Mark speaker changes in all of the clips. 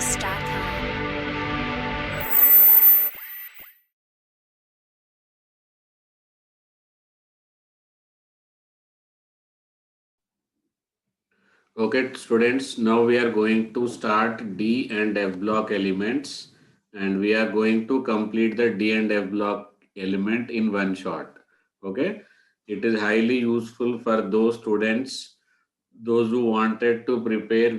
Speaker 1: House.com.
Speaker 2: Okay, students, now we are going to start D and F block elements, and we are going to complete the D and F block element in one shot. Okay, it is highly useful for those students, those who wanted to prepare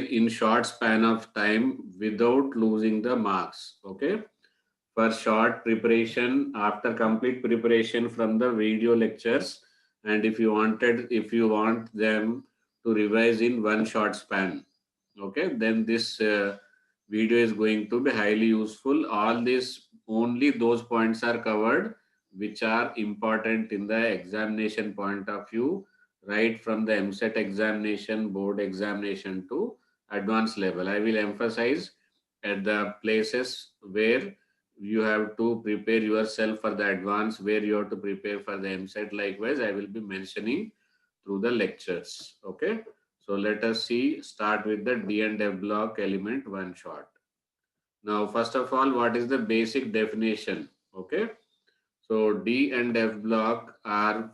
Speaker 2: in short span of time without losing the marks. Okay, for short preparation after complete preparation from the video lectures, and if you want them to revise in one short span, okay, then this video is going to be highly useful. All this, only those points are covered which are important in the examination point of view, right from the MSET examination, board examination to advanced level. I will emphasize at the places where you have to prepare yourself for the advance, where you have to prepare for the MSET. Likewise, I will be mentioning through the lectures. Okay. So let us see, start with the D and F block element one shot. Now, first of all, what is the basic definition? Okay. So D and F block are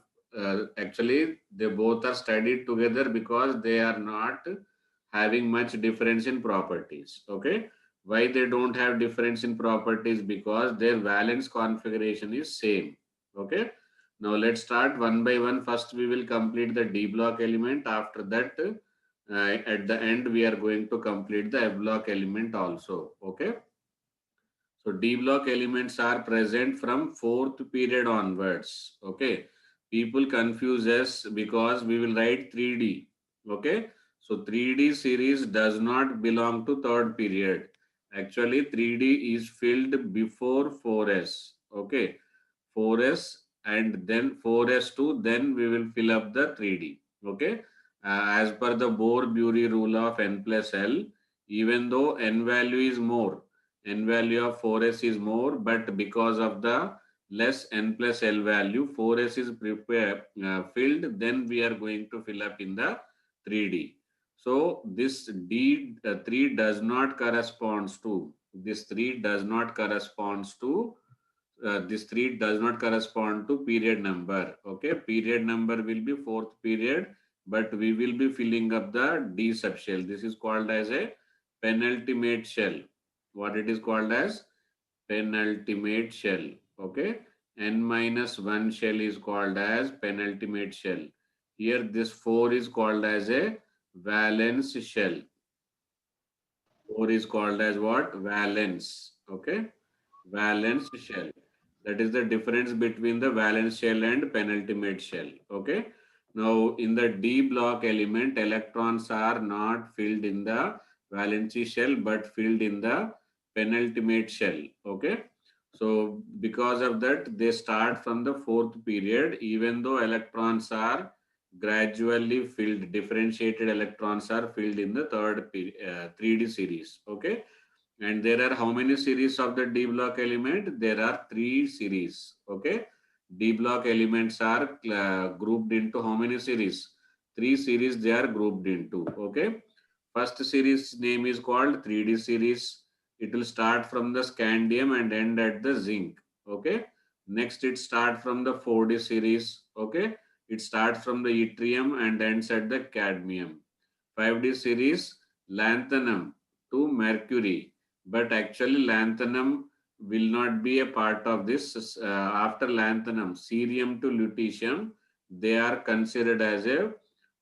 Speaker 2: actually they both are studied together because they are not having much difference in properties. Okay. Why they don't have difference in properties? Because their valence configuration is same. Okay. Now let's start one by one. First we will complete the D block element. After that, at the end we are going to complete the F block element also. Okay. So D block elements are present from fourth period onwards. Okay. People confuse us because we will write 3D. Okay. So 3D series does not belong to third period. Actually 3D is filled before 4S. Okay. 4S and then 4S2, then we will fill up the 3D. Okay. As per the Bohr-Bury rule of N plus L, even though N value is more, N value of 4S is more, but because of the less N plus L value, 4S is filled, then we are going to fill up in the 3D. So this D3 does not corresponds to, this 3 does not corresponds to, this 3 does not correspond to period number. Okay, period number will be fourth period, but we will be filling up the D subshell. This is called as a penultimate shell. What it is called as? Penultimate shell. Okay, n minus 1 shell is called as penultimate shell. Here this 4 is called as a valence shell. 4 is called as what? Valence. Okay, valence shell. That is the difference between the valence shell and penultimate shell. Okay. Now in the D block element, electrons are not filled in the valency shell but filled in the penultimate shell. Okay. So because of that, they start from the fourth period, even though electrons are gradually filled, differentiated electrons are filled in the 3D series. Okay. And there are how many series of the D block element? There are 3 series. Okay. D block elements are grouped into how many series? 3 series they are grouped into. Okay. First series name is called 3D series. It will start from the scandium and end at the zinc. Okay. Next it start from the 4D series. Okay. It starts from the yttrium and ends at the cadmium. 5D series lanthanum to mercury, but actually lanthanum will not be a part of this. After lanthanum, cerium to lutetium, they are considered as a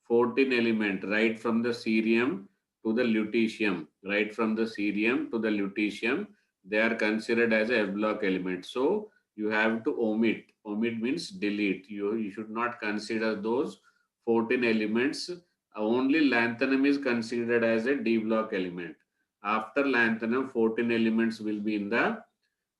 Speaker 2: 14 element, right from the cerium to the lutetium, right from the cerium to the lutetium, they are considered as a F block element. So you have to omit. Omit means delete. You should not consider those 14 elements. Only lanthanum is considered as a D block element. After lanthanum, 14 elements will be in the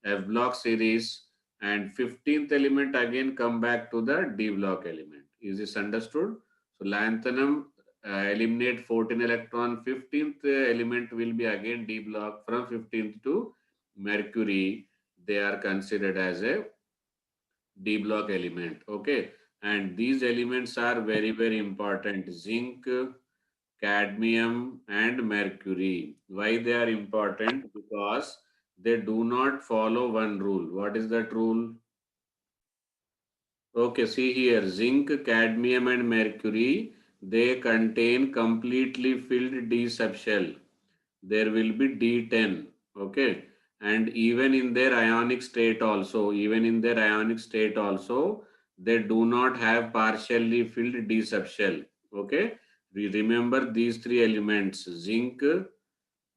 Speaker 2: F block series, and 15th element again come back to the D block element. Is this understood? So lanthanum eliminate 14 electron. 15th element will be again D block. From 15th to mercury, they are considered as a D block element. Okay. And these elements are very, very important. Zinc, cadmium and mercury. Why they are important? Because they do not follow one rule. What is that rule? Okay, see here, zinc, cadmium and mercury, they contain completely filled D subshell. There will be D10, okay? And even in their ionic state also, they do not have partially filled D subshell, okay? We remember these three elements, zinc,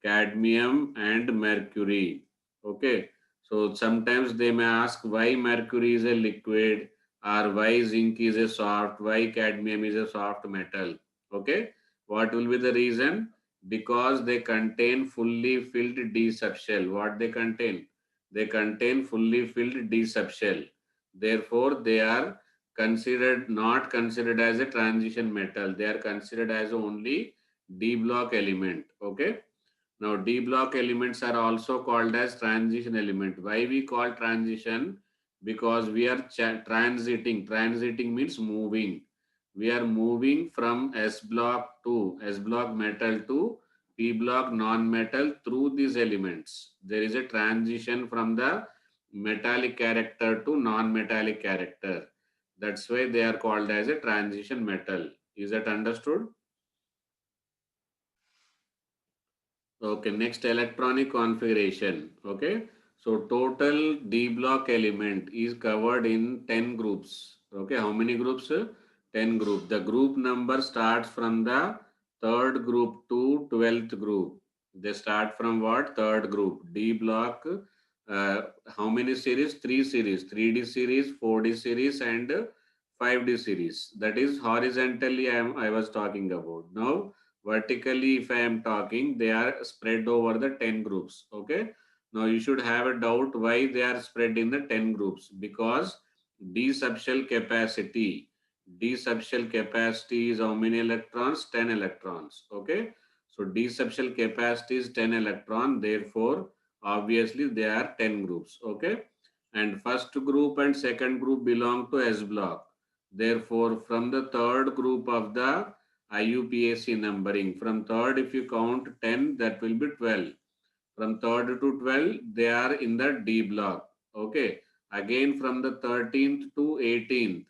Speaker 2: cadmium and mercury. Okay, so sometimes they may ask why mercury is a liquid or why zinc is a soft, why cadmium is a soft metal. Okay, what will be the reason? Because they contain fully filled D subshell. What they contain? They contain fully filled D subshell. Therefore, they are considered not considered as a transition metal. They are considered as only D block element. Okay. Now, D block elements are also called as transition element. Why we call transition? Because we are transiting. Transiting means moving. We are moving from S block metal to P block non-metal through these elements. There is a transition from the metallic character to non-metallic character. That's why they are called as a transition metal. Is that understood? Okay, next electronic configuration. Okay, so total D block element is covered in 10 groups. Okay, how many groups? 10 group. The group number starts from the third group to 12th group. They start from what? Third group. D block. How many series? Three series. 3D series, 4D series, and 5D series. That is horizontally I was talking about. Now, vertically if I am talking, they are spread over the 10 groups. Okay, now you should have a doubt why they are spread in the 10 groups, because d subshell capacity d subshell capacity is how many electrons? 10 electrons. Okay, so d subshell capacity is 10 electron, therefore obviously they are 10 groups. Okay, and first group and second group belong to S block. Therefore, from the third group of the IUPAC numbering. From third, if you count 10, that will be 12. From third to 12, they are in the D block. Okay. Again, from the 13th to 18th.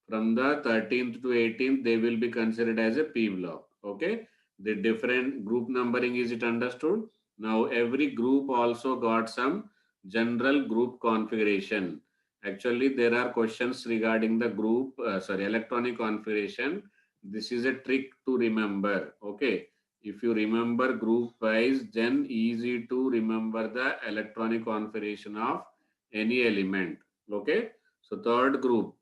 Speaker 2: From the 13th to 18th, they will be considered as a P block. Okay. The different group numbering, is it understood? Now, every group also got some general group configuration. Actually, there are questions regarding the electronic configuration. This is a trick to remember. Okay. If you remember group wise, then easy to remember the electronic configuration of any element. Okay. So third group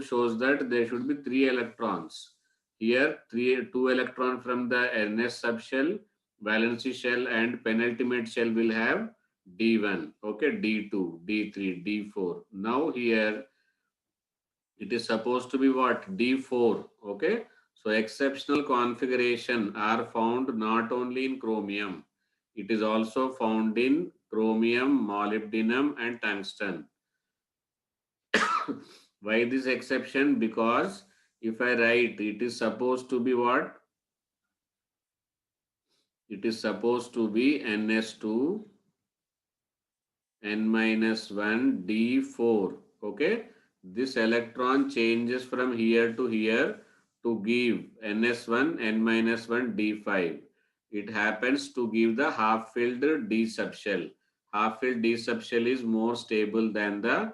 Speaker 2: shows that there should be 3 electrons. Here, 2 electrons from the NS subshell, valency shell, and penultimate shell will have D1, okay, D2, D3, D4. Now here it is supposed to be what? D4, okay. So exceptional configuration are found not only in chromium, it is also found in chromium, molybdenum, and tungsten. Why this exception? Because if I write, it is supposed to be what? It is supposed to be NS2 N minus 1 D4. Okay. This electron changes from here to here to give NS1 N minus 1 D5. It happens to give the half-filled D subshell. Half-filled D subshell is more stable than the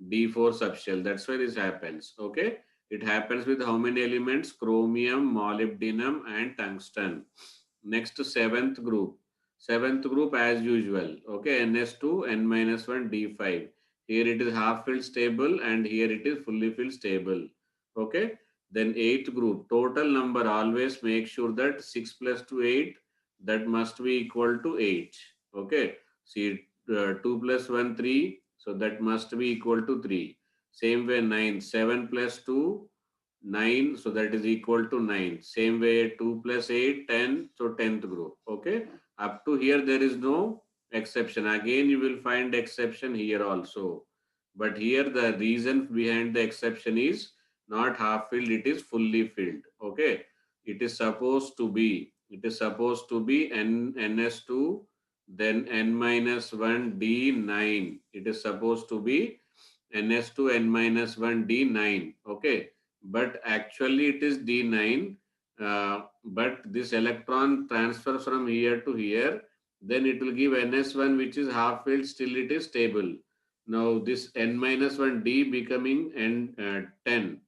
Speaker 2: D4 subshell. That's why this happens. Okay. It happens with how many elements? Chromium, molybdenum, and tungsten. Next, seventh group. Seventh group as usual. Okay, NS2, N minus 1, D5. Here it is half filled stable and here it is fully filled stable. Okay, then eighth group. Total number, always make sure that 6 plus 2, 8. That must be equal to 8. Okay, see 2 plus 1, 3. So that must be equal to 3. Same way 9. 7 plus 2, 9, so that is equal to 9. Same way 2 plus 8, 10, so 10th group. Okay, up to here there is no exception. Again you will find exception here also, but here the reason behind the exception is not half filled, it is fully filled. Okay, It is supposed to be Ns2, then N minus 1 D9. It is supposed to be Ns2 N minus 1 D9. Okay, but actually it is D9. But this electron transfers from here to here, then it will give Ns1, which is half filled, still it is stable. Now this N minus 1 D becoming N10.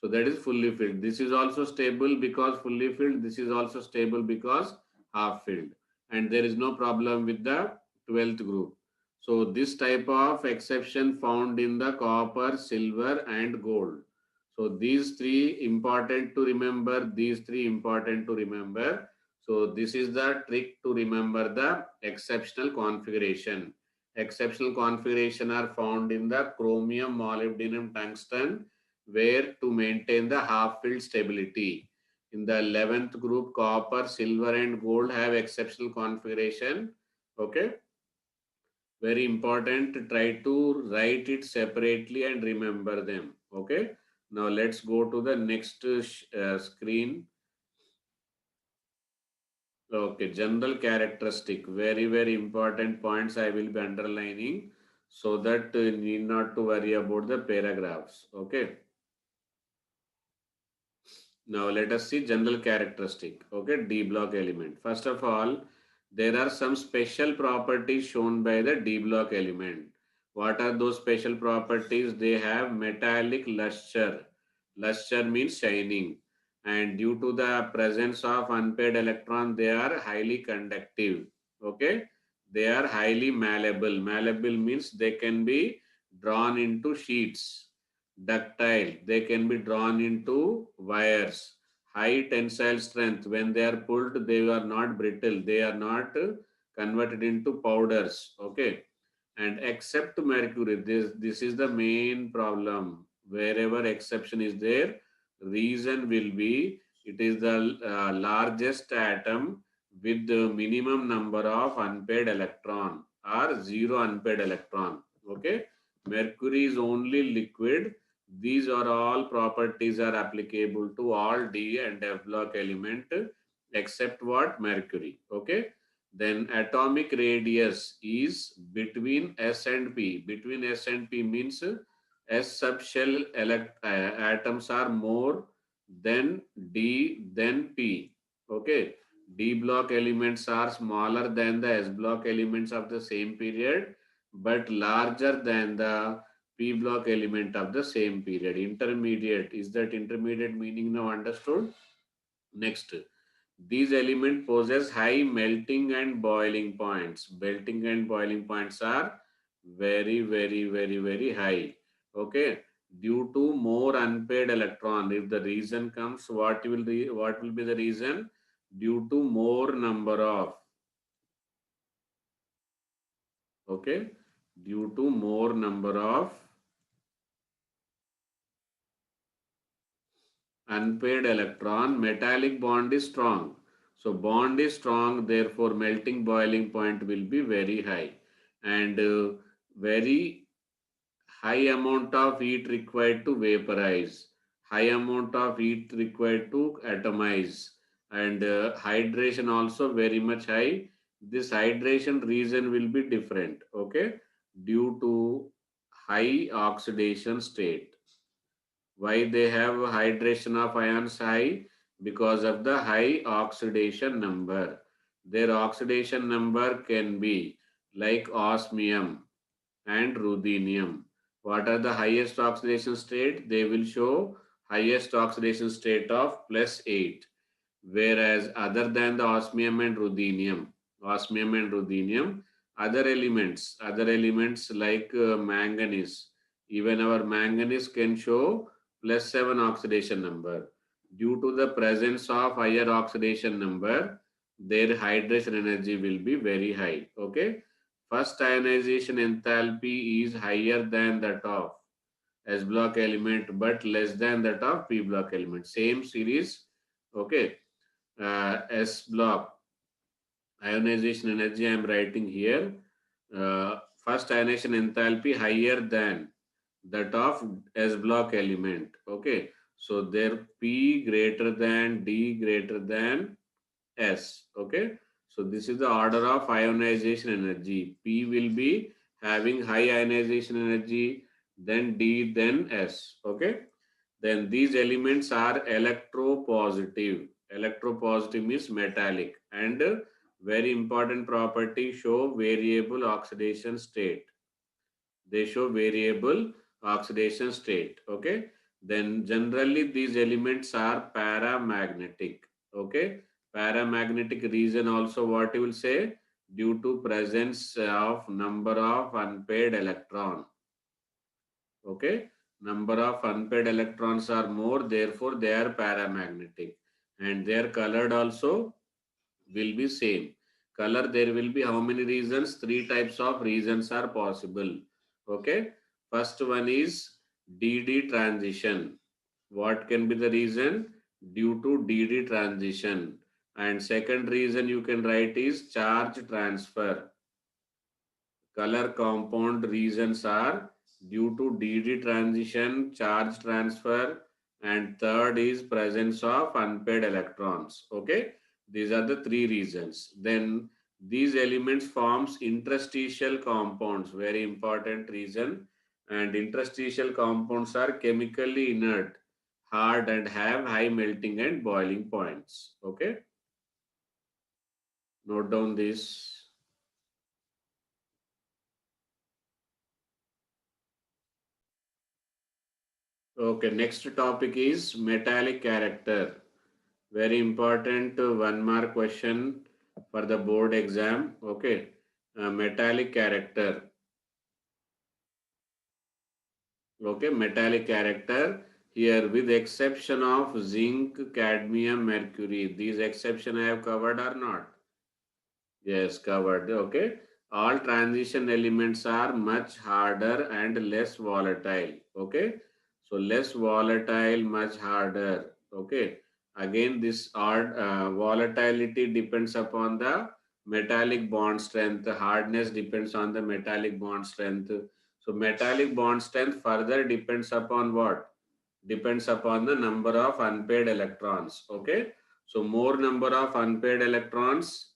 Speaker 2: So that is fully filled. This is also stable because fully filled. This is also stable because half filled. And there is no problem with the 12th group. So this type of exception found in the copper, silver and gold. So these three important to remember. These three important to remember. So this is the trick to remember the exceptional configuration. Exceptional configuration are found in the chromium, molybdenum, tungsten, where to maintain the half-filled stability. In the 11th group, copper, silver and gold have exceptional configuration. Okay. Very important to try to write it separately and remember them. Okay. Now let's go to the next screen. Okay. General characteristic. Very, very important points I will be underlining so that need not to worry about the paragraphs. Okay. Now let us see general characteristic. Okay, D block element. First of all, there are some special properties shown by the D block element. What are those special properties? They have metallic luster. Luster means shining. And due to the presence of unpaired electron, they are highly conductive. Okay, they are highly malleable. Malleable means they can be drawn into sheets. Ductile, they can be drawn into wires. High tensile strength, when they are pulled, they are not brittle, they are not converted into powders. Okay, and except mercury, this is the main problem. Wherever exception is there, reason will be it is the largest atom with the minimum number of unpaired electron or zero unpaired electron. Okay, mercury is only liquid. These are all properties are applicable to all D and F block element except what? Mercury. Okay. Then atomic radius is between S and P. Between S and P means S subshell atoms are more than D than P. Okay. D block elements are smaller than the S block elements of the same period but larger than the P block element of the same period. Intermediate. Is that intermediate meaning now understood? Next. These elements possess high melting and boiling points. Melting and boiling points are very, very, very, very high. Okay. Due to more unpaired electron. If the reason comes, what will be the reason? Due to more number of. Okay. Due to more number of unpaired electron, metallic bond is strong. So bond is strong, therefore melting boiling point will be very high and very high amount of heat required to vaporize, high amount of heat required to atomize and hydration also very much high. This hydration reason will be different, okay, due to high oxidation state. Why they have hydration of ions high? Because of the high oxidation number. Their oxidation number can be like osmium and ruthenium. What are the highest oxidation state? They will show highest oxidation state of +8. Whereas other than the osmium and ruthenium, other elements like manganese, even our manganese can show +7 oxidation number. Due to the presence of higher oxidation number, their hydration energy will be very high. Okay. First ionization enthalpy is higher than that of S block element but less than that of P block element. Same series. Okay. S block ionization energy I am writing here. First ionization enthalpy higher than that of S block element. Okay. So their P greater than D greater than S. Okay. So this is the order of ionization energy. P will be having high ionization energy, then D, then S. Okay. Then these elements are electropositive. Electropositive means metallic, and very important property, show variable oxidation state. They show variable oxidation state. Okay. Then generally these elements are paramagnetic. Okay. Paramagnetic reason also what you will say, due to presence of number of unpaired electron. Okay. Number of unpaired electrons are more, therefore they are paramagnetic, and they are colored also will be same. Color, there will be how many reasons? Three types of reasons are possible. Okay. First one is DD transition. What can be the reason? Due to DD transition. And second reason you can write is charge transfer. Color compound reasons are due to DD transition, charge transfer, and third is presence of unpaired electrons. Okay, these are the three reasons. Then these elements forms interstitial compounds, very important reason. And interstitial compounds are chemically inert, hard, and have high melting and boiling points. Okay, note down this. Okay, next topic is metallic character. Very important 1 mark question for the board exam. Okay, metallic character. Okay, metallic character. Here, with exception of zinc, cadmium, mercury. These exception I have covered or not? Yes, covered. Okay. All transition elements are much harder and less volatile. Okay. So less volatile, much harder. Okay. Again, this odd volatility depends upon the metallic bond strength. The hardness depends on the metallic bond strength. So metallic bond strength further depends upon what? Depends upon the number of unpaired electrons. Okay. So more number of unpaired electrons,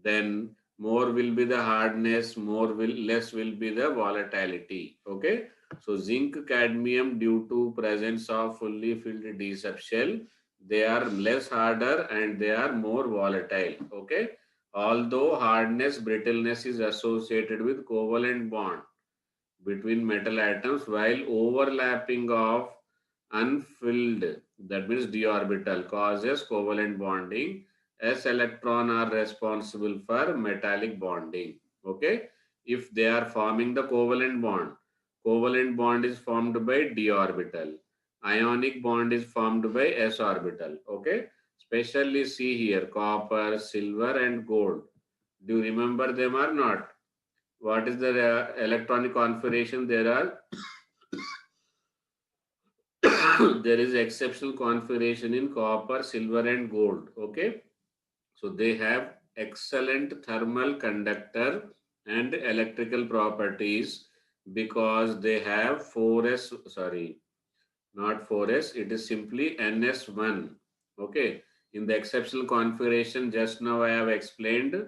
Speaker 2: then more will be the hardness, more will less will be the volatility. Okay. So zinc, cadmium, due to presence of fully filled d subshell, they are less harder and they are more volatile. Okay. Although hardness, brittleness is associated with covalent bond between metal atoms, while overlapping of unfilled, that means d orbital, causes covalent bonding. S electron are responsible for metallic bonding. Okay, if they are forming the covalent bond is formed by d orbital, ionic bond is formed by s orbital. Okay, especially see here copper, silver and gold. Do you remember them or not? What is the electronic configuration? There are there is exceptional configuration in copper, silver and gold. Okay, so they have excellent thermal conductor and electrical properties because they have 4s, sorry, not 4s, it is simply ns1. Okay, in the exceptional configuration just now I have explained,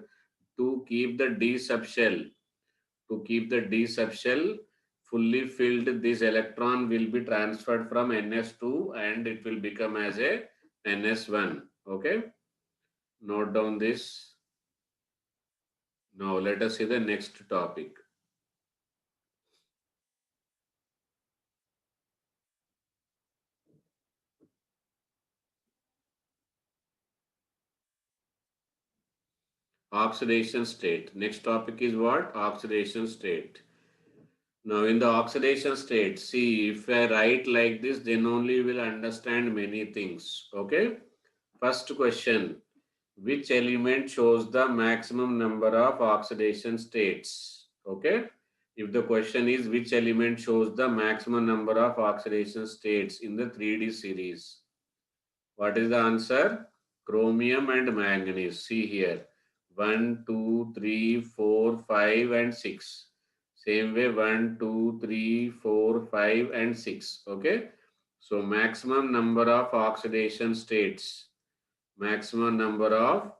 Speaker 2: to keep the d subshell, to keep the d subshell fully filled, this electron will be transferred from ns2 and it will become as a ns1. Okay, note down this. Now let us see the next topic. Oxidation state. Next topic is what? Oxidation state. Now in the oxidation state, see, if I write like this, then only you will understand many things. Okay. First question. Which element shows the maximum number of oxidation states? Okay. If the question is which element shows the maximum number of oxidation states in the 3D series, what is the answer? Chromium and manganese. See here. 1, 2, 3, 4, 5 and 6. Same way 1, 2, 3, 4, 5 and 6. Okay. So maximum number of oxidation states. Maximum number of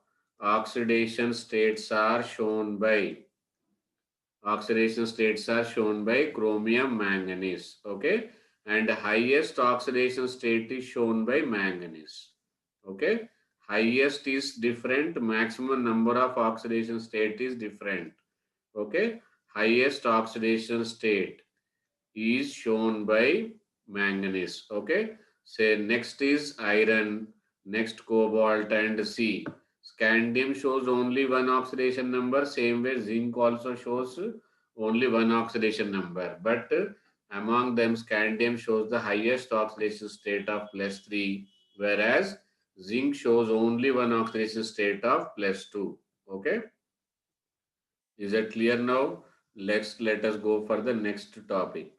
Speaker 2: oxidation states are shown by chromium manganese. Okay. And highest oxidation state is shown by manganese. Okay. Highest is different. Maximum number of oxidation state is different. Okay. Highest oxidation state is shown by manganese. Okay. Say next is iron, next cobalt and C. Scandium shows only one oxidation number. Same way zinc also shows only one oxidation number. But among them scandium shows the highest oxidation state of +3, whereas zinc shows only one oxidation state of +2. Okay. Is that clear now? Let us go for the next topic.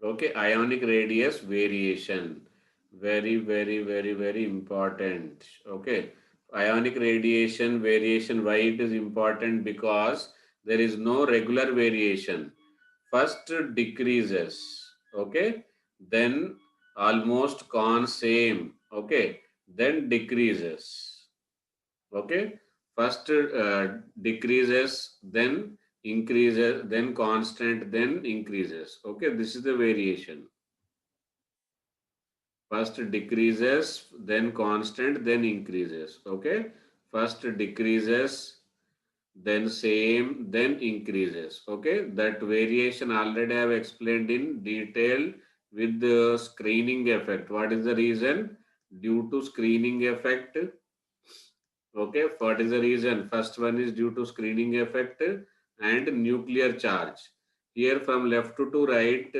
Speaker 2: Okay, ionic radius variation. Very important. Okay, ionic radiation variation. Why it is important? Because there is no regular variation. First decreases. Okay, then almost same. Okay, then decreases. Okay, first decreases, then increases, then constant, then increases. Okay, this is the variation. First decreases, then constant, then increases. Okay, first decreases, then same, then increases. Okay, that variation already I have explained in detail with the screening effect. What is the reason? Due to screening effect. Okay, what is the reason? First one is due to screening effect and nuclear charge. Here from left to right,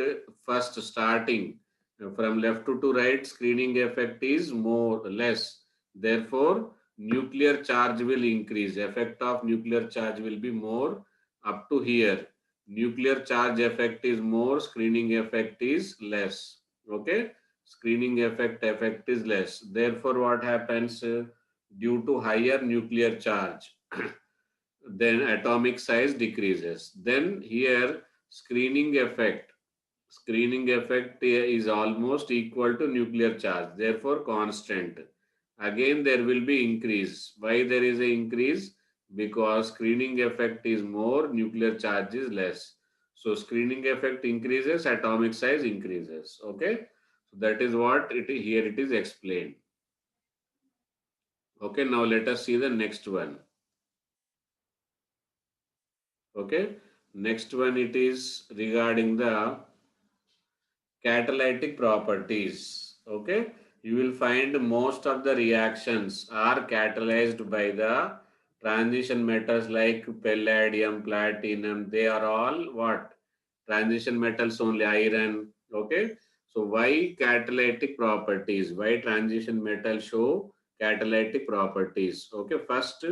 Speaker 2: first starting from left to right, screening effect is more less. Therefore, nuclear charge will increase. Effect of nuclear charge will be more up to here. Nuclear charge effect is more, screening effect is less. Okay, screening effect is less. Therefore, what happens? Due to higher nuclear charge, then atomic size decreases. Then here screening effect is almost equal to nuclear charge, therefore constant. Again there will be increase. Why there is a increase? Because screening effect is more, nuclear charge is less. So screening effect increases, atomic size increases. Okay, so that is what here it is explained. Okay, now let us see the next one. Okay, next one it is regarding the catalytic properties. Okay, you will find most of the reactions are catalyzed by the transition metals like palladium, platinum. They are all what? Transition metals only, iron. Okay, so why catalytic properties? Why transition metals show catalytic properties? Okay, first,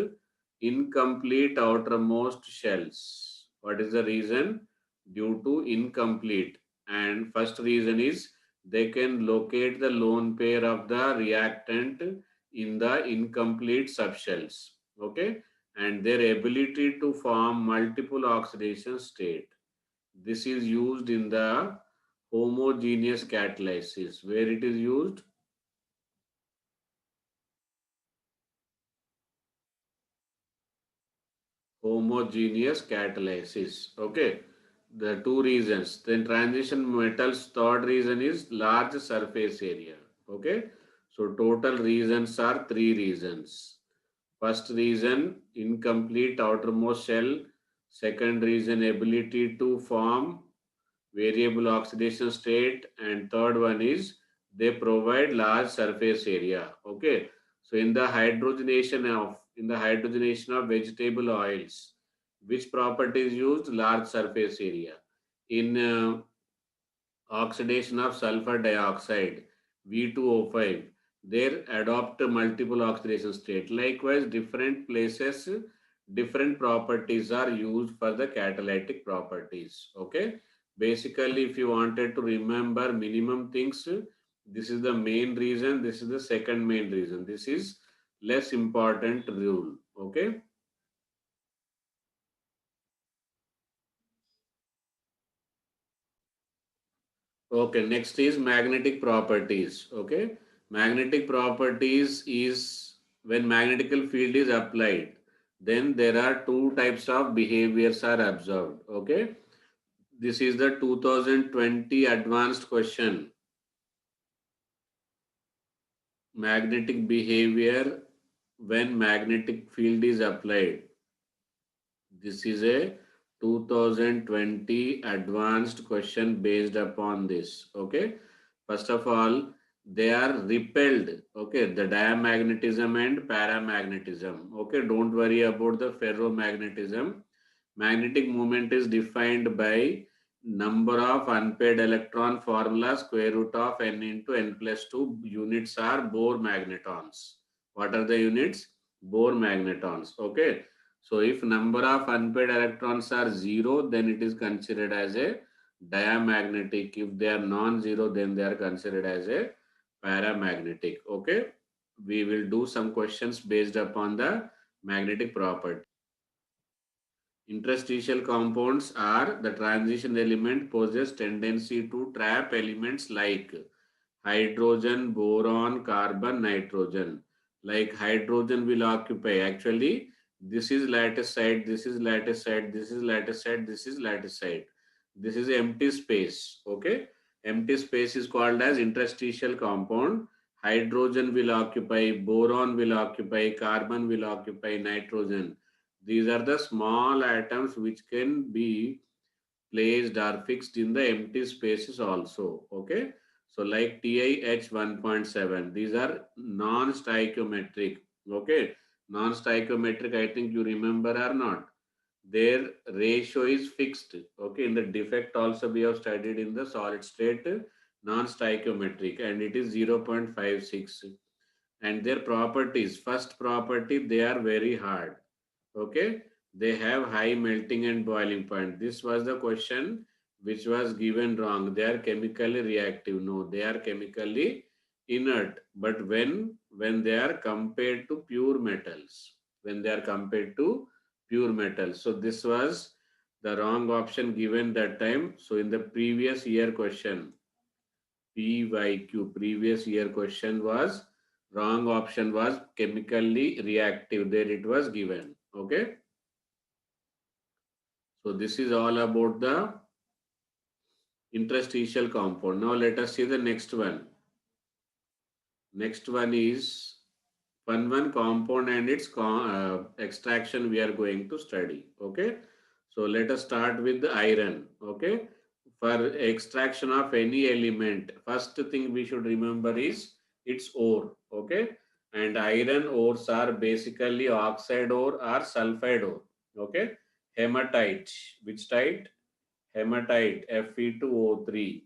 Speaker 2: incomplete outermost shells. What is the reason? Due to incomplete. And first reason is they can locate the lone pair of the reactant in the incomplete subshells. Okay, and their ability to form multiple oxidation state. This is used in the homogeneous catalysis. Where it is used? Homogeneous catalysis. Okay, the two reasons. Then transition metals, third reason is large surface area. Okay, so total reasons are three reasons. First reason, incomplete outermost shell. Second reason, ability to form variable oxidation state, and third one is they provide large surface area. Okay, so in the hydrogenation of vegetable oils, which property is used? Large surface area. In oxidation of sulfur dioxide, V2O5, there adopt multiple oxidation state. Likewise, different places, different properties are used for the catalytic properties. Okay, basically if you wanted to remember minimum things, this is the main reason, this is the second main reason, this is less important rule. Okay, Okay, next is magnetic properties. Okay, magnetic properties is when magnetical field is applied, then there are two types of behaviors are observed. Okay, this is the 2020 advanced question. Magnetic behavior when magnetic field is applied. This is a 2020 advanced question based upon this. Okay. First of all, they are repelled. Okay. The diamagnetism and paramagnetism. Okay. Don't worry about the ferromagnetism. Magnetic moment is defined by number of unpaired electron formula square root of n into n plus 2. Units are Bohr magnetons. What are the units? Bohr magnetons. Okay. So if number of unpaired electrons are 0, then it is considered as a diamagnetic. If they are non-zero, then they are considered as a paramagnetic. Okay. We will do some questions based upon the magnetic property. Interstitial compounds are the transition element possess tendency to trap elements like hydrogen, boron, carbon, nitrogen. Like hydrogen will occupy. Actually, this is lattice side, this is lattice side, this is lattice side, this is lattice side. This is empty space. Okay. Empty space is called as interstitial compound. Hydrogen will occupy, boron will occupy, carbon will occupy, nitrogen. These are the small atoms which can be placed or fixed in the empty spaces also. Okay. So like TiH 1.7, these are non-stoichiometric. Okay. Non-stoichiometric, I think you remember or not. Their ratio is fixed. Okay. In the defect also we have studied in the solid state non-stoichiometric and it is 0.56. And their properties, first property, they are very hard. Okay, they have high melting and boiling point. This was the question which was given wrong. They are chemically reactive. No, they are chemically inert. But when they are compared to pure metals, when they are compared to pure metals. So this was the wrong option given that time. So in the previous year question, PYQ, previous year question was wrong option was chemically reactive. There it was given. Okay. So this is all about the interstitial compound. Now let us see the next one. Next one is one compound and its extraction we are going to study. Okay. So let us start with the iron. Okay. For extraction of any element, first thing we should remember is its ore. Okay. And iron ores are basically oxide ore or sulfide ore. Okay. Hematite. Which type? Hematite Fe2O3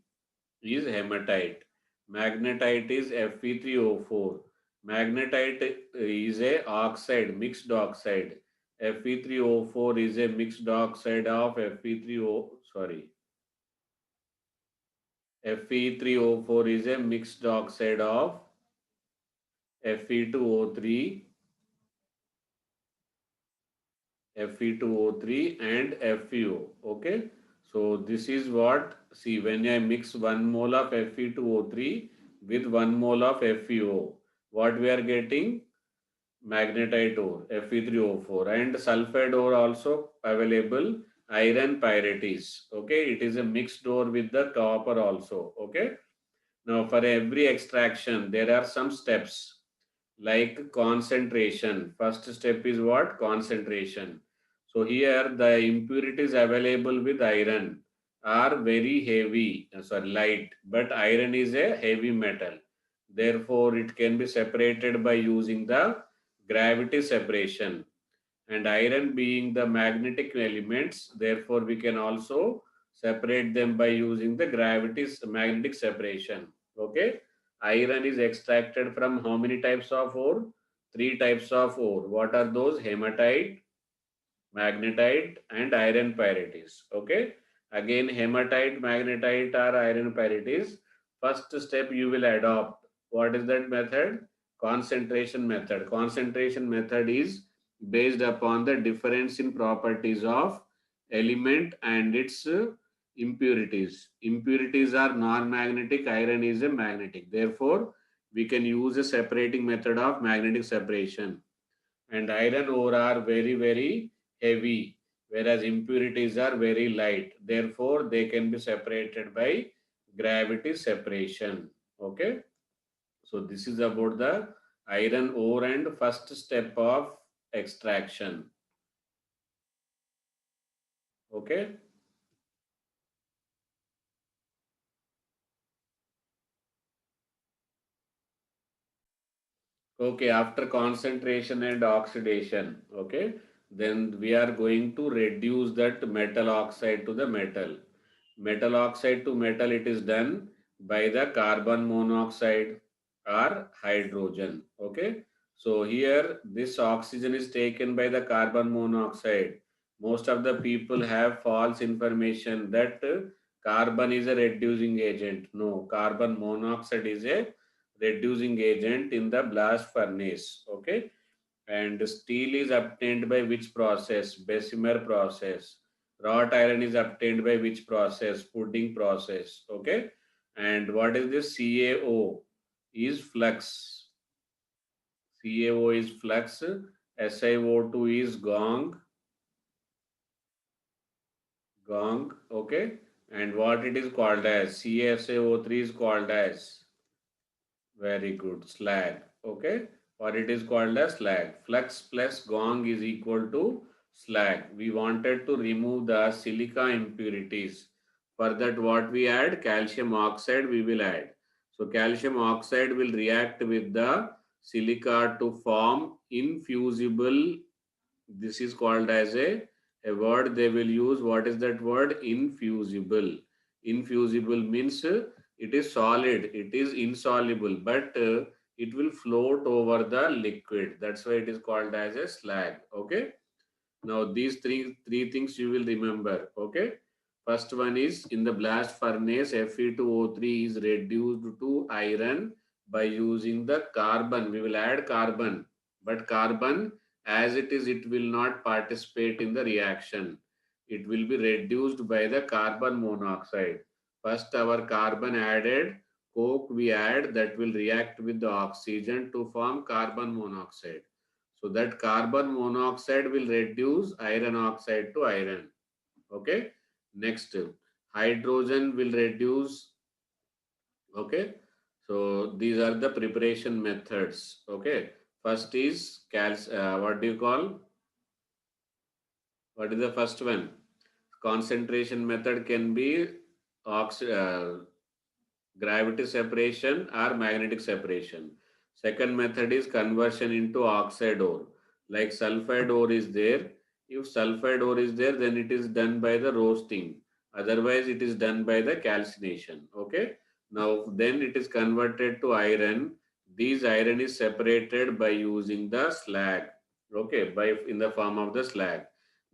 Speaker 2: is hematite. Magnetite is Fe3O4. Magnetite is a oxide, mixed oxide. Fe3O4 is a mixed oxide of Fe3O4 is a mixed oxide of Fe2O3, Fe2O3 and FeO. Okay. So this is what, see, when I mix 1 mole of Fe2O3 with 1 mole of FeO, what we are getting? Magnetite ore, Fe3O4, and sulfide ore also available, iron pyrites. Okay. It is a mixed ore with the copper also. Okay. Now for every extraction, there are some steps like concentration. First step is what? Concentration. So here the impurities available with iron are very heavy, sorry, light, but iron is a heavy metal. Therefore, it can be separated by using the gravity separation. And iron being the magnetic elements, therefore we can also separate them by using the magnetic separation. Okay. Iron is extracted from how many types of ore? Three types of ore. What are those? Hematite, magnetite and iron pyrites. Okay. Again, hematite, magnetite or iron pyrites. First step you will adopt. What is that method? Concentration method. Concentration method is based upon the difference in properties of element and its Impurities. Impurities are non-magnetic, iron is a magnetic. Therefore, we can use a separating method of magnetic separation. And iron ore are very heavy, whereas impurities are very light. Therefore, they can be separated by gravity separation. Okay. So this is about the iron ore and first step of extraction. Okay. Okay, after concentration and oxidation, okay, then we are going to reduce that metal oxide to the metal. Metal oxide to metal, it is done by the carbon monoxide or hydrogen. Okay, so here this oxygen is taken by the carbon monoxide. Most of the people have false information that carbon is a reducing agent. No, carbon monoxide is a reducing agent in the blast furnace. Okay, and steel is obtained by which process? Bessemer process. Wrought iron is obtained by which process? Pudding process. Okay, and what is this? CaO is flux. CaO is flux. SiO2 is gong. Okay, and what it is called as? CaSiO3 is called as, very good, slag. Okay, or it is called as slag. Flux plus gong is equal to slag. We wanted to remove the silica impurities. For that, what we add? Calcium oxide we will add. So calcium oxide will react with the silica to form infusible. This is called as a word they will use. What is that word? Infusible. Infusible means it is solid, it is insoluble, but it will float over the liquid. That's why it is called as a slag. Okay. Now these three things you will remember. Okay. First one is, in the blast furnace, Fe2O3 is reduced to iron by using the carbon. We will add carbon, but carbon as it is, it will not participate in the reaction. It will be reduced by the carbon monoxide. First our carbon added, coke we add, that will react with the oxygen to form carbon monoxide. So that carbon monoxide will reduce iron oxide to iron. Okay. Next, hydrogen will reduce. Okay. So these are the preparation methods. Okay. First is what do you call? What is the first one? Concentration method can be gravity separation or magnetic separation. Second method is conversion into oxide ore. Like sulfide ore is there. If sulfide ore is there, then it is done by the roasting. Otherwise, it is done by the calcination. Okay. Now, then it is converted to iron. This iron is separated by using the slag. Okay, by in the form of the slag.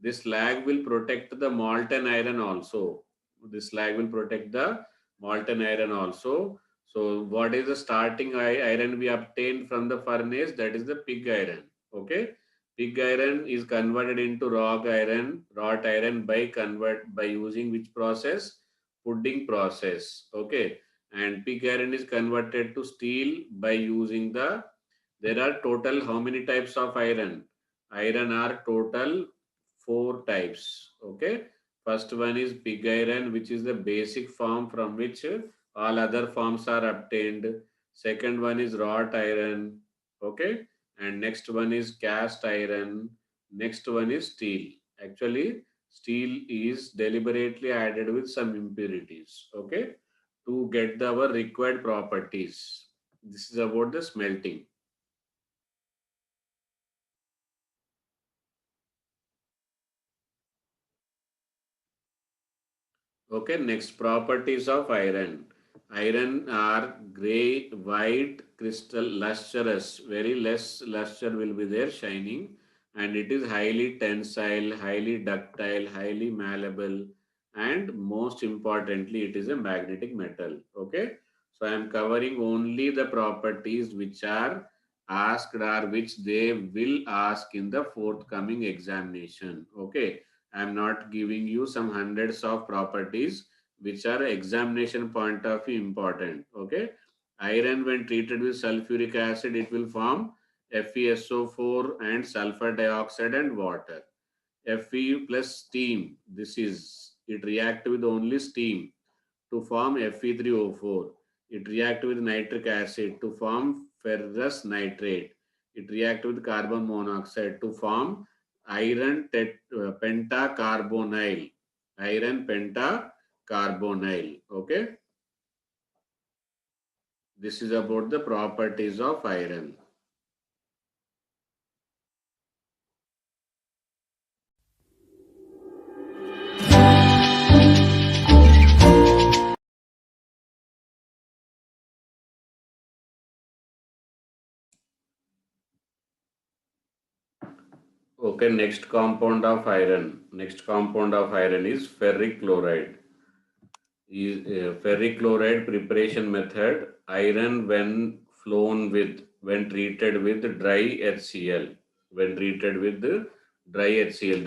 Speaker 2: This slag will protect the molten iron also. This slag will protect the molten iron also. So what is the starting iron we obtained from the furnace? That is the pig iron. Okay. Pig iron is converted into wrought iron by using which process? Pudding process. Okay. And pig iron is converted to steel by using there are total how many types of iron? Iron are total four types. Okay. First one is pig iron, which is the basic form from which all other forms are obtained. Second one is wrought iron. Okay. And next one is cast iron. Next one is steel. Actually, steel is deliberately added with some impurities. Okay. To get our required properties. This is about the smelting. Okay, next, properties of iron. Iron are gray, white, crystal, lustrous. Very less luster will be there, shining. And it is highly tensile, highly ductile, highly malleable. And most importantly, it is a magnetic metal. Okay. So I am covering only the properties which are asked or which they will ask in the forthcoming examination. Okay. I am not giving you some hundreds of properties. which are examination point of view important. Okay. Iron when treated with sulfuric acid, it will form FeSO4 and sulfur dioxide and water. Fe plus steam, this is, it react with only steam to form Fe3O4. It react with nitric acid to form ferrous nitrate. It react with carbon monoxide to form iron pentacarbonyl. Iron pentacarbonyl. Okay. This is about the properties of iron. Okay, next compound of iron. Next compound of iron is ferric chloride. Ferric chloride preparation method. Iron when treated with dry HCl. When treated with dry HCl,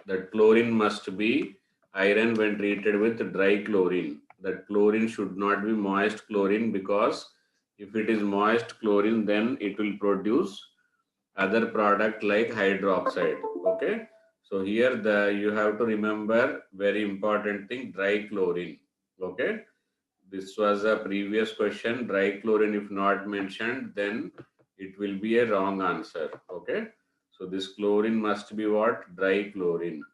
Speaker 2: that chlorine must be iron when treated with dry chlorine. That chlorine should not be moist chlorine, because if it is moist chlorine, then it will produce other product like hydroxide. Okay, so here you have to remember very important thing, dry chlorine. Okay, this was a previous question. Dry chlorine if not mentioned, then it will be a wrong answer. Okay, so this chlorine must be what? Dry chlorine.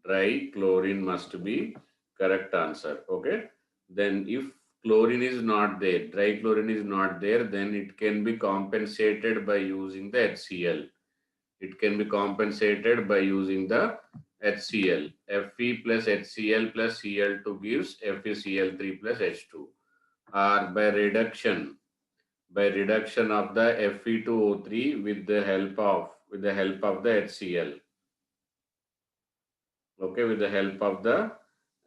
Speaker 2: Dry chlorine must be correct answer. Okay, then if chlorine is not there, dry chlorine is not there, then it can be compensated by using the HCl. It can be compensated by using the HCl. Fe plus HCl plus Cl2 gives FeCl3 plus H2. Or by reduction of the Fe2O3 with the help of the HCl. Okay, with the help of the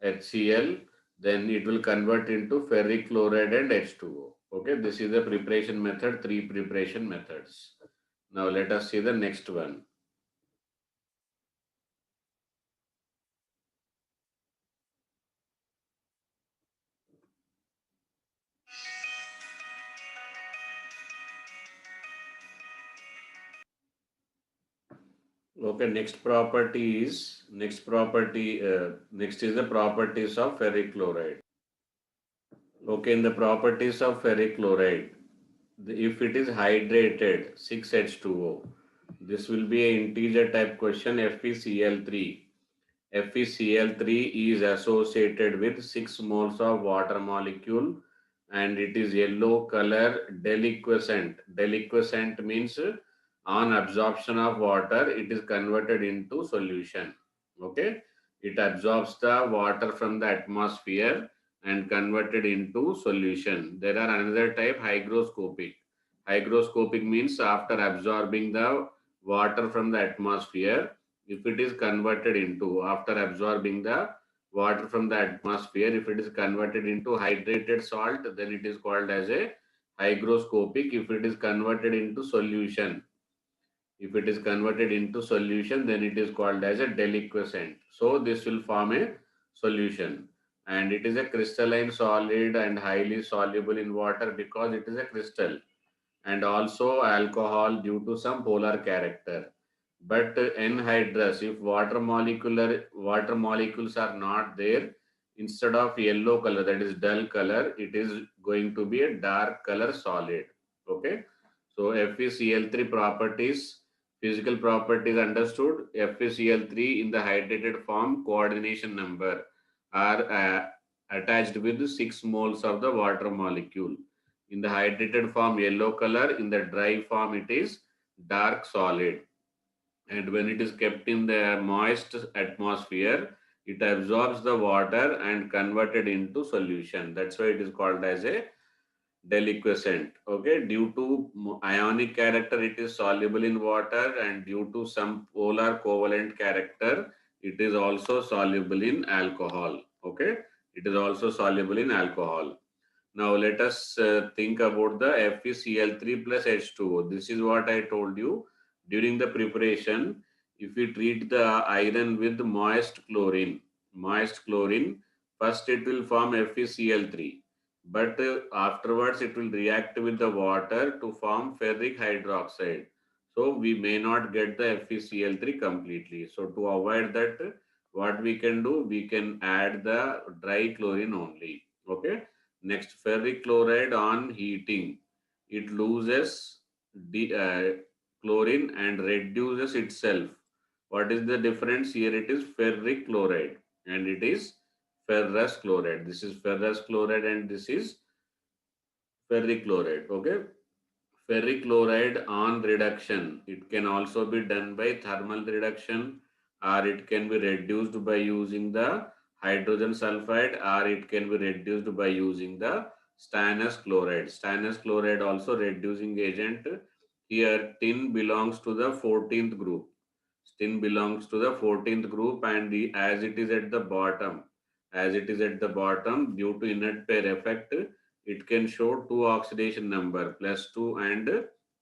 Speaker 2: HCl, then it will convert into ferric chloride and H2O. Okay, this is the preparation method, 3 preparation methods. Now let us see the next one. Okay, next is the properties of ferric chloride. Okay, in the properties of ferric chloride, if it is hydrated 6H2O, this will be an integer type question. FeCl3. FeCl3 is associated with 6 moles of water molecule, and it is yellow color, deliquescent. Deliquescent means on absorption of water, it is converted into solution. Okay, it absorbs the water from the atmosphere and converted into solution. There are another type, hygroscopic. Hygroscopic means after absorbing the water from the atmosphere, if it is converted into, after absorbing the water from the atmosphere, if it is converted into hydrated salt, then it is called as a hygroscopic. If it is converted into solution, if it is converted into solution, then it is called as a deliquescent. So this will form a solution, and it is a crystalline solid and highly soluble in water because it is a crystal, and also alcohol due to some polar character. But anhydrous, if water molecules are not there, instead of yellow color, that is dull color, it is going to be a dark color solid. Okay, so FeCl3 properties, physical properties understood. FeCl3 in the hydrated form, coordination number are attached with 6 moles of the water molecule. In the hydrated form, yellow color. In the dry form, it is dark solid. And when it is kept in the moist atmosphere, it absorbs the water and converted into solution. That's why it is called as a deliquescent. Okay, due to ionic character, it is soluble in water, and due to some polar covalent character, it is also soluble in alcohol. Okay, it is also soluble in alcohol. Now let us think about the FeCl3 plus H2O. This is what I told you during the preparation. If we treat the iron with moist chlorine, First it will form FeCl3, but afterwards it will react with the water to form ferric hydroxide. So we may not get the FeCl3 completely. So to avoid that, what we can do, we can add the dry chlorine only. Okay. Next, ferric chloride on heating, it loses chlorine and reduces itself. What is the difference? Here it is ferric chloride and it is ferrous chloride. This is ferrous chloride and this is ferric chloride. Okay. Ferric chloride on reduction. It can also be done by thermal reduction, or it can be reduced by using the hydrogen sulfide, or it can be reduced by using the stannous chloride. Stannous chloride also reducing agent. Here tin belongs to the 14th group. Tin belongs to the 14th group and as it is at the bottom, due to inert pair effect, it can show two oxidation number +2 and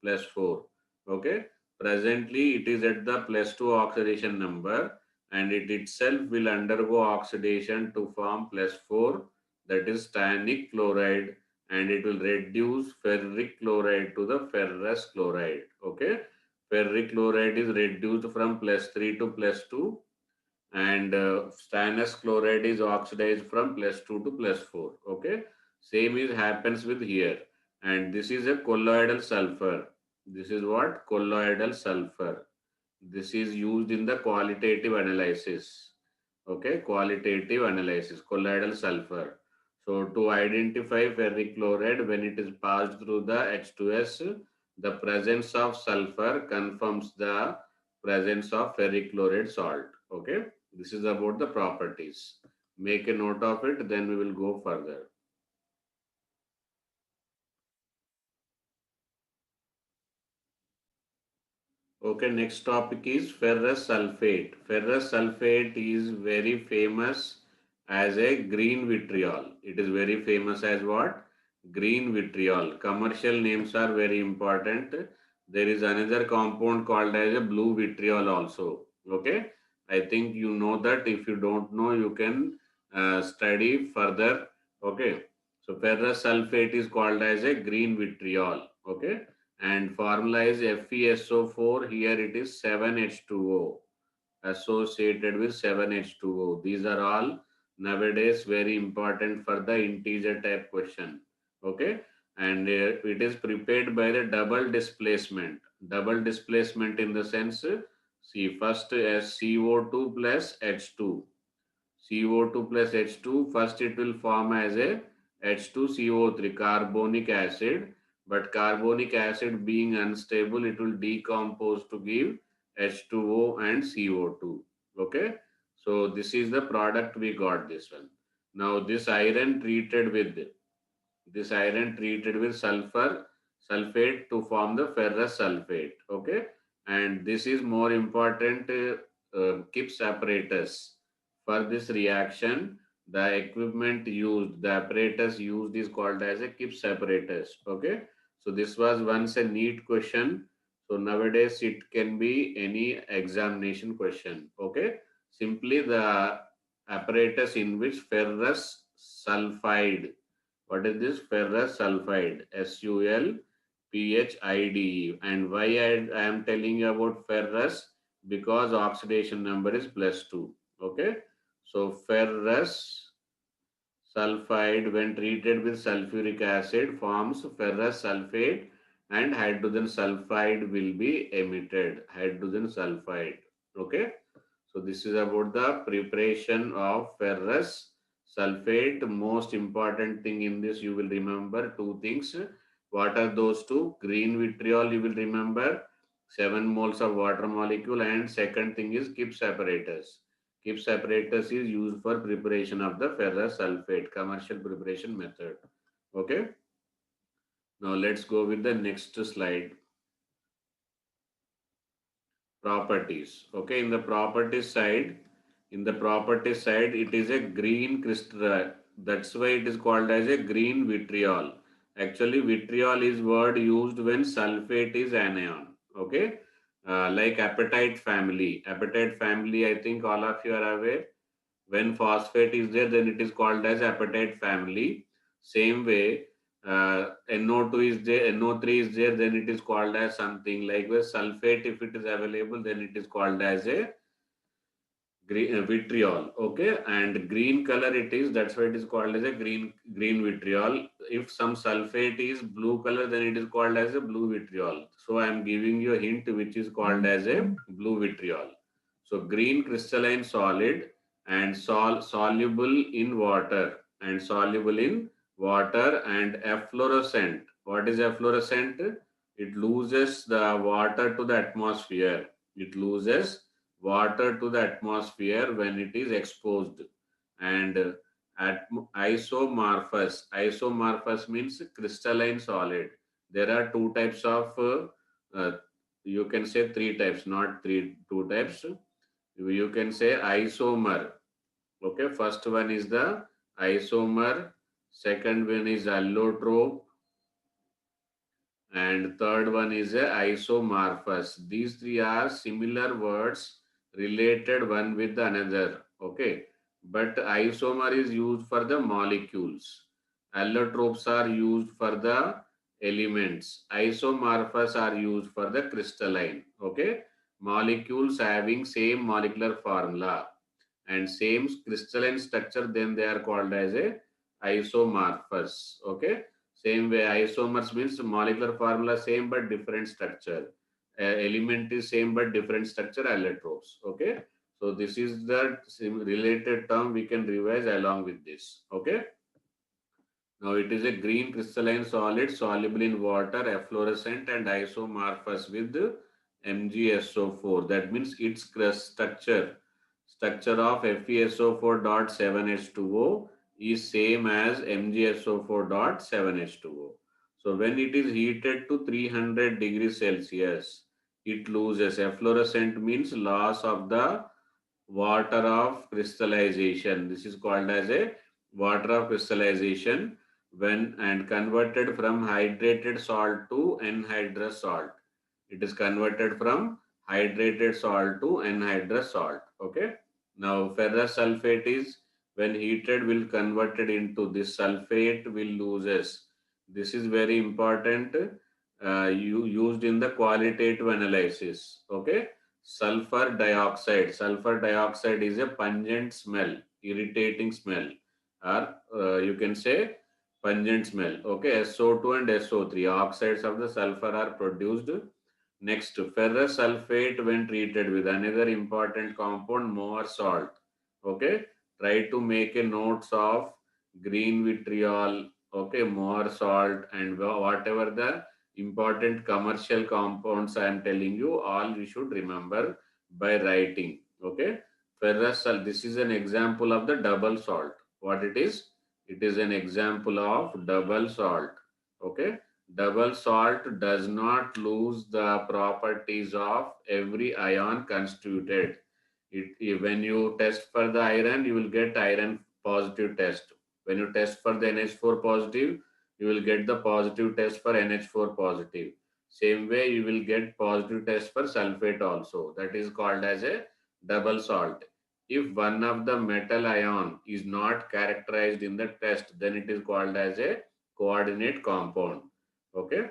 Speaker 2: +4. Okay. Presently it is at the +2 oxidation number and it itself will undergo oxidation to form +4, that is stannic chloride, and it will reduce ferric chloride to the ferrous chloride. Okay. Ferric chloride is reduced from +3 to +2 and stannous chloride is oxidized from +2 to +4. Okay. Same is happens with here. And this is a colloidal sulfur. This is what? Colloidal sulfur. This is used in the qualitative analysis. Okay. Qualitative analysis. Colloidal sulfur. So to identify ferric chloride when it is passed through the H2S, the presence of sulfur confirms the presence of ferric chloride salt. Okay. This is about the properties. Make a note of it, then we will go further. Okay, next topic is ferrous sulfate. Ferrous sulfate is very famous as a green vitriol. It is very famous as what? Green vitriol. Commercial names are very important. There is another compound called as a blue vitriol also. Okay, I think you know that. If you don't know, you can study further. Okay, so ferrous sulfate is called as a green vitriol. Okay, and formula is FeSO4. Here it is 7H2O associated with 7H2O. These are all nowadays very important for the integer type question. Okay, and it is prepared by the double displacement. Double displacement in the sense, see first as CO2 plus H2. CO2 plus H2, first it will form as a H2CO3, carbonic acid, but carbonic acid being unstable, it will decompose to give H2O and CO2. Okay, so this is the product we got this one. Now this iron treated with sulfate to form the ferrous sulfate. Okay, and this is more important KIPS apparatus. For this reaction, the equipment used, the apparatus used is called as a KIPS apparatus. Okay, so this was once a NEET question. So nowadays it can be any examination question. Okay, simply the apparatus in which ferrous sulfide, what is this? Ferrous sulfide, SULPHIDE. And why I am telling you about ferrous? Because oxidation number is +2. Okay. So ferrous sulfide when treated with sulfuric acid forms ferrous sulfate and hydrogen sulfide will be emitted. Hydrogen sulfide. Okay. So this is about the preparation of ferrous sulfate. Most important thing in this, you will remember two things. What are those two? Green vitriol, you will remember 7 moles of water molecule, and second thing is KIPS apparatus. KIPS apparatus is used for preparation of the ferrous sulfate, commercial preparation method. Okay. Now let's go with the next slide. Properties. Okay, in the properties side, it is a green crystal. That's why it is called as a green vitriol. Actually, vitriol is word used when sulfate is anion. Okay, like apatite family. Apatite family, I think all of you are aware. When phosphate is there, then it is called as apatite family. Same way, NO2 is there, NO3 is there, then it is called as something like the sulfate. If it is available, then it is called as a vitriol. Okay, and green color it is, that's why it is called as a green vitriol. If some sulfate is blue color, then it is called as a blue vitriol. So I am giving you a hint which is called as a blue vitriol. So green crystalline solid and soluble in water, and soluble in water, and efflorescent. What is efflorescent? It loses the water to the atmosphere. It loses water to the atmosphere when it is exposed. And isomorphous. Isomorphous means crystalline solid. There are two types of, you can say three types, not two types. You can say isomer. Okay, first one is the isomer, second one is allotrope, and third one is a isomorphous. These three are similar words related one with another. Okay, but isomer is used for the molecules. Allotropes are used for the elements. Isomorphous are used for the crystalline. Okay, molecules having same molecular formula and same crystalline structure, then they are called as a isomorphous. Okay, same way isomers means molecular formula same but different structure. Element is same but different structure, allotropes. Okay, so this is the related term we can revise along with this. Okay, now it is a green crystalline solid soluble in water, efflorescent and isomorphous with MgSO4. That means its structure of FeSO4.7H2O is same as MgSO4.7H2O. So when it is heated to 300 degrees Celsius, it loses. Efflorescent means loss of the water of crystallization. This is called as a water of crystallization when and converted from hydrated salt to anhydrous salt. It is converted from hydrated salt to anhydrous salt. Okay. Now ferrous sulfate is when heated will converted into this sulfate will loses. This is very important. You used in the qualitative analysis. Okay. Sulfur dioxide. Sulfur dioxide is a pungent smell, irritating smell, or you can say pungent smell. Okay, SO2 and SO3 oxides of the sulfur are produced. Next, ferrous sulfate when treated with another important compound, more salt. Okay, try to make a notes of green vitriol. Okay, more salt and whatever the important commercial compounds I am telling you, all you should remember by writing. Okay, ferrous salt. This is an example of the double salt. What it is? It is an example of double salt. Okay, double salt does not lose the properties of every ion constituted. When you test for the iron, you will get iron positive test. When you test for the NH4 positive, you will get the positive test for NH4 positive. Same way, you will get positive test for sulfate also. That is called as a double salt. If one of the metal ion is not characterized in the test, then it is called as a coordinate compound. Okay.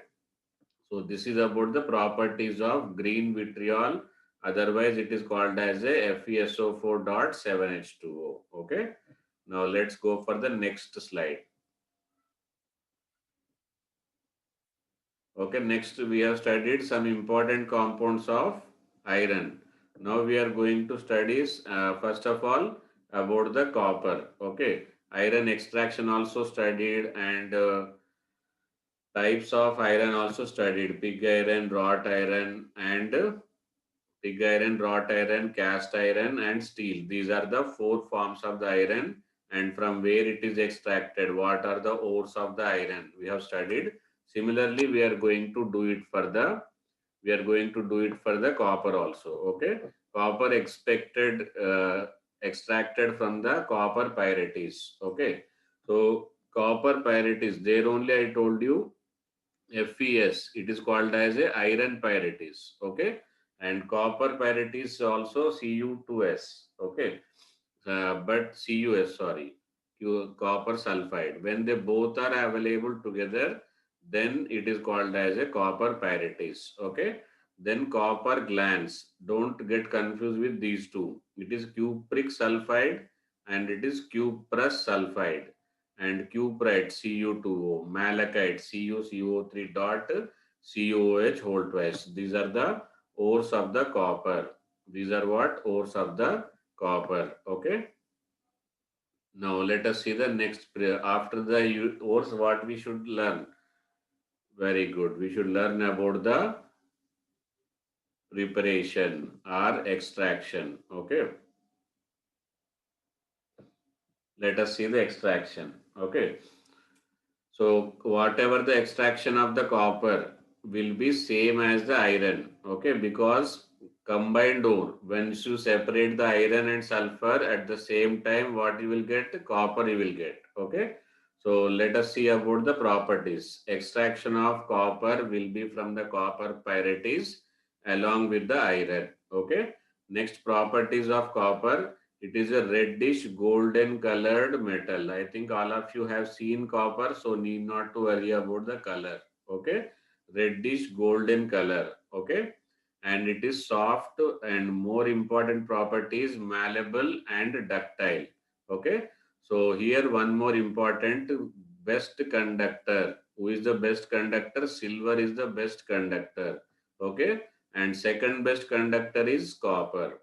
Speaker 2: So this is about the properties of green vitriol. Otherwise, it is called as a FeSO4.7H2O. Okay. Now let's go for the next slide. Okay. Next, we have studied some important compounds of iron. Now we are going to study first of all about the copper. Okay. Iron extraction also studied, and types of iron also studied: pig iron, wrought iron, and wrought iron, cast iron, and steel. These are the four forms of the iron, and from where it is extracted. What are the ores of the iron? We have studied. Similarly, we are going to do it for the copper also. Okay, copper extracted from the copper pyrites. Okay, so copper pyrites. There only I told you FeS, it is called as a iron pyrites. Okay, and copper pyrites also Cu2S. Okay, but CuS, sorry, copper sulfide. When they both are available together, then it is called as a copper pyrites. Okay. Then copper glands. Don't get confused with these two. It is cupric sulfide and it is cuprous sulfide. And cuprite Cu2O, malachite CuCO3 dot COOH whole twice. These are the ores of the copper. These are what? Ores of the copper. Okay. Now let us see the next prayer. After the ores, what we should learn? Very good. We should learn about the preparation or extraction. Okay. Let us see the extraction. Okay. So whatever the extraction of the copper will be same as the iron. Okay. Because combined ore, once you separate the iron and sulfur at the same time, what you will get? Copper you will get. Okay. So let us see about the properties. Extraction of copper will be from the copper pyrites along with the iron. Okay. Next properties of copper. It is a reddish golden colored metal. I think all of you have seen copper, so need not to worry about the color. Okay. Reddish golden color. Okay. And it is soft, and more important property is malleable and ductile. Okay. So here one more important, best conductor. Who is the best conductor? Silver is the best conductor. Okay. And second best conductor is copper.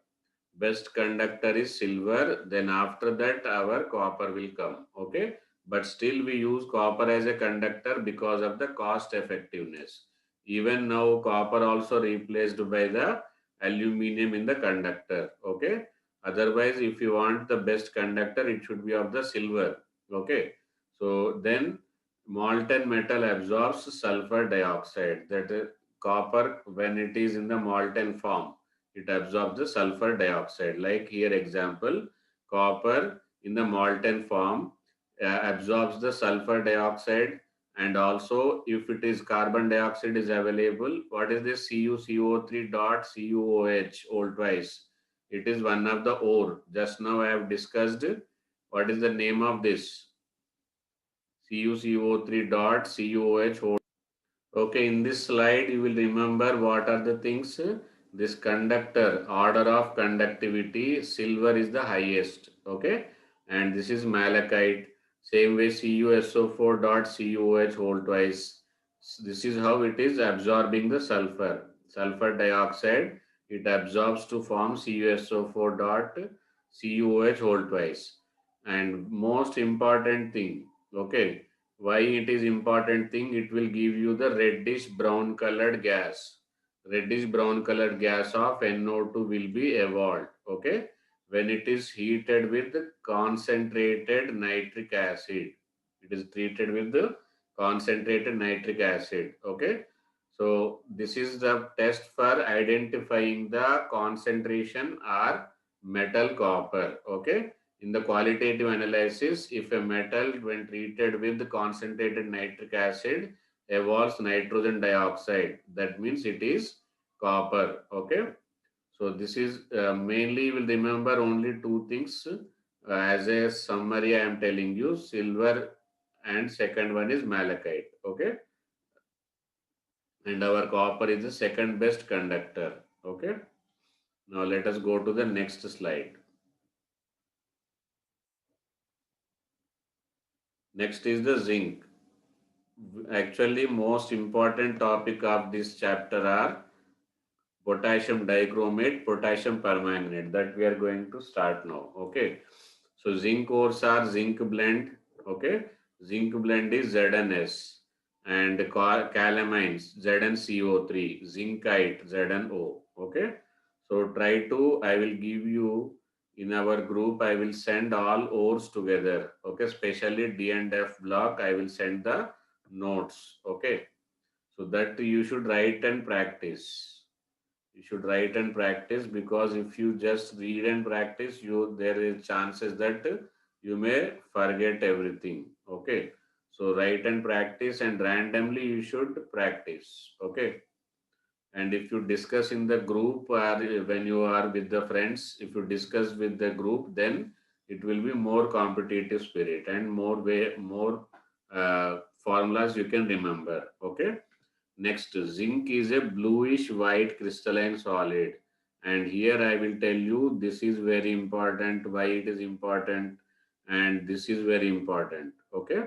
Speaker 2: Best conductor is silver. Then after that our copper will come. Okay. But still we use copper as a conductor because of the cost effectiveness. Even now copper also replaced by the aluminum in the conductor. Okay. Otherwise, if you want the best conductor, it should be of the silver. Okay. So then molten metal absorbs sulfur dioxide. That is copper, when it is in the molten form, it absorbs the sulfur dioxide. Like here example, copper in the molten form absorbs the sulfur dioxide, and also if it is carbon dioxide is available, what is this? CuCO3 dot CuOH all twice. It is one of the ore. Just now I have discussed what is the name of this. CuCO3 dot CuOH. Okay, in this slide, you will remember what are the things. This conductor, order of conductivity, silver is the highest. Okay, and this is malachite. Same way, CuSO4 dot CuOH whole twice. This is how it is absorbing the sulfur. Sulfur dioxide, it absorbs to form CuSO4 dot CuOH whole twice. And most important thing, okay, why it is important thing? It will give you the reddish brown colored gas. Reddish brown colored gas of NO2 will be evolved. Okay. When it is heated with concentrated nitric acid. It is treated with the concentrated nitric acid. Okay. So this is the test for identifying the concentration or metal copper. Okay. In the qualitative analysis, if a metal when treated with concentrated nitric acid evolves nitrogen dioxide, that means it is copper. Okay. So this is mainly you will remember only two things. As a summary, I am telling you silver and second one is malachite. Okay. And our copper is the second best conductor. Okay. Now let us go to the next slide. Next is the zinc. Actually, most important topic of this chapter are potassium dichromate, potassium permanganate, that we are going to start now. Okay. So zinc ores are zinc blend. Okay. Zinc blend is ZnS, and calamines ZnCO3, zincite ZnO. Okay. So try to, I will give you in our group, I will send all ores together. Okay. Especially D and F block, I will send the notes. Okay. So that you should write and practice. You should write and practice, because if you just read and practice, you there is chances that you may forget everything. Okay. So write and practice, and randomly you should practice. Okay. And if you discuss in the group, or when you are with the friends, if you discuss with the group, then it will be more competitive spirit and more formulas you can remember. Okay. Next, zinc is a bluish white crystalline solid. And here I will tell you this is very important, why it is important, and this is very important. Okay.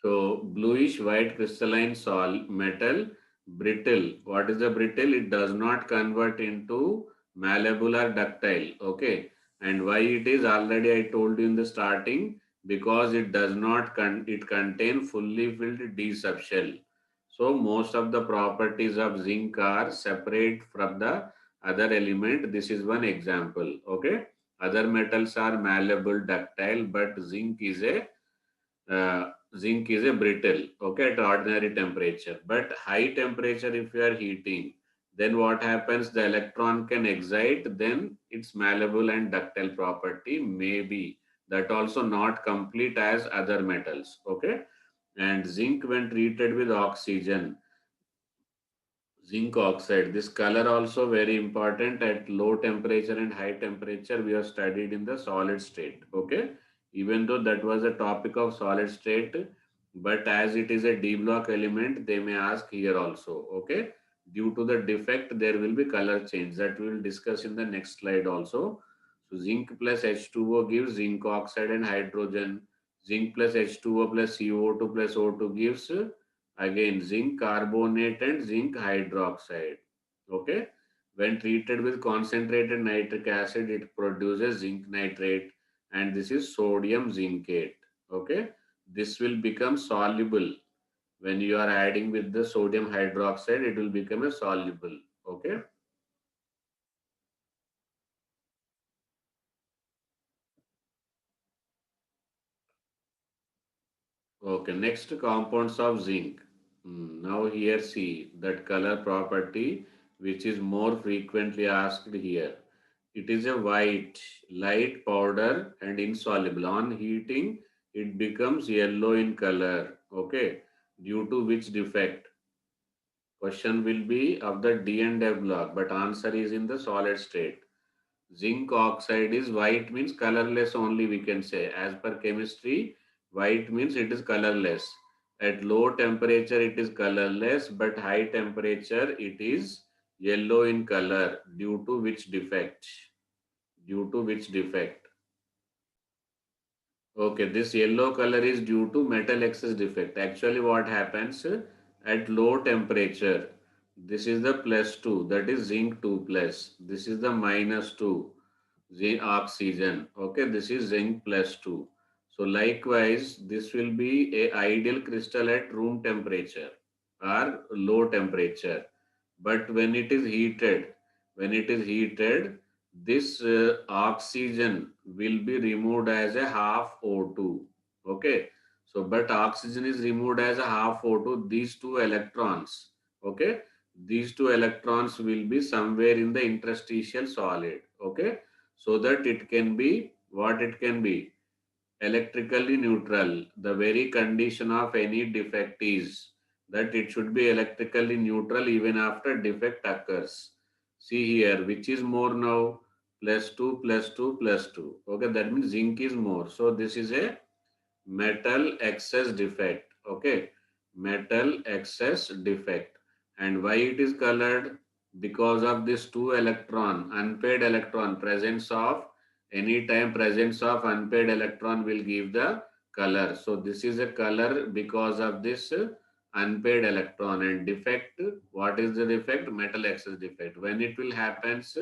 Speaker 2: So bluish white crystalline sol metal, brittle. What is the brittle? It does not convert into malleable or ductile. Okay. And why it is already I told you in the starting, because it does not it contain fully filled D subshell. So most of the properties of zinc are separate from the other element. This is one example. Okay. Other metals are malleable, ductile, but zinc is a brittle, okay, at ordinary temperature. But high temperature, if you are heating, then what happens? The electron can excite, then its malleable and ductile property may be that also not complete as other metals, okay. And zinc, when treated with oxygen, zinc oxide, this color also very important at low temperature and high temperature. We have studied in the solid state. Okay. Even though that was a topic of solid state, but as it is a D block element, they may ask here also. Okay. Due to the defect, there will be color change that we will discuss in the next slide also. So zinc plus H2O gives zinc oxide and hydrogen. Zinc plus H2O plus CO2 plus O2 gives again zinc carbonate and zinc hydroxide. Okay. When treated with concentrated nitric acid, it produces zinc nitrate, and this is sodium zincate. Okay. This will become soluble. When you are adding with the sodium hydroxide, it will become a soluble. Okay. Okay, next compounds of zinc. Now here see that color property which is more frequently asked here. It is a white, light powder and insoluble. On heating, it becomes yellow in color. Okay, due to which defect? Question will be of the D and F block, but answer is in the solid state. Zinc oxide is white means colorless only we can say. As per chemistry, white means it is colorless. At low temperature it is colorless, but high temperature it is yellow in color. Due to which defect? Due to which defect? Okay, this yellow color is due to metal excess defect. Actually what happens at low temperature? This is the plus 2, that is zinc 2 plus. This is the minus 2. Zinc oxygen. Okay, this is zinc plus 2. So likewise, this will be a ideal crystal at room temperature or low temperature. But when it is heated, this oxygen will be removed as a half O2. Okay. So, but oxygen is removed as a half O2. These two electrons, okay, these two electrons will be somewhere in the interstitial solid. Okay, so that it can be what it can be electrically neutral. The very condition of any defect is that it should be electrically neutral even after defect occurs. See here, which is more now? Plus 2, plus 2, plus 2. Okay, that means zinc is more. So this is a metal excess defect. Okay, metal excess defect. And why it is colored? Because of this two electron, unpaired electron, presence of any time presence of unpaired electron will give the color. So this is a color because of this unpaired electron. And defect, what is the defect? Metal excess defect. When it will happens,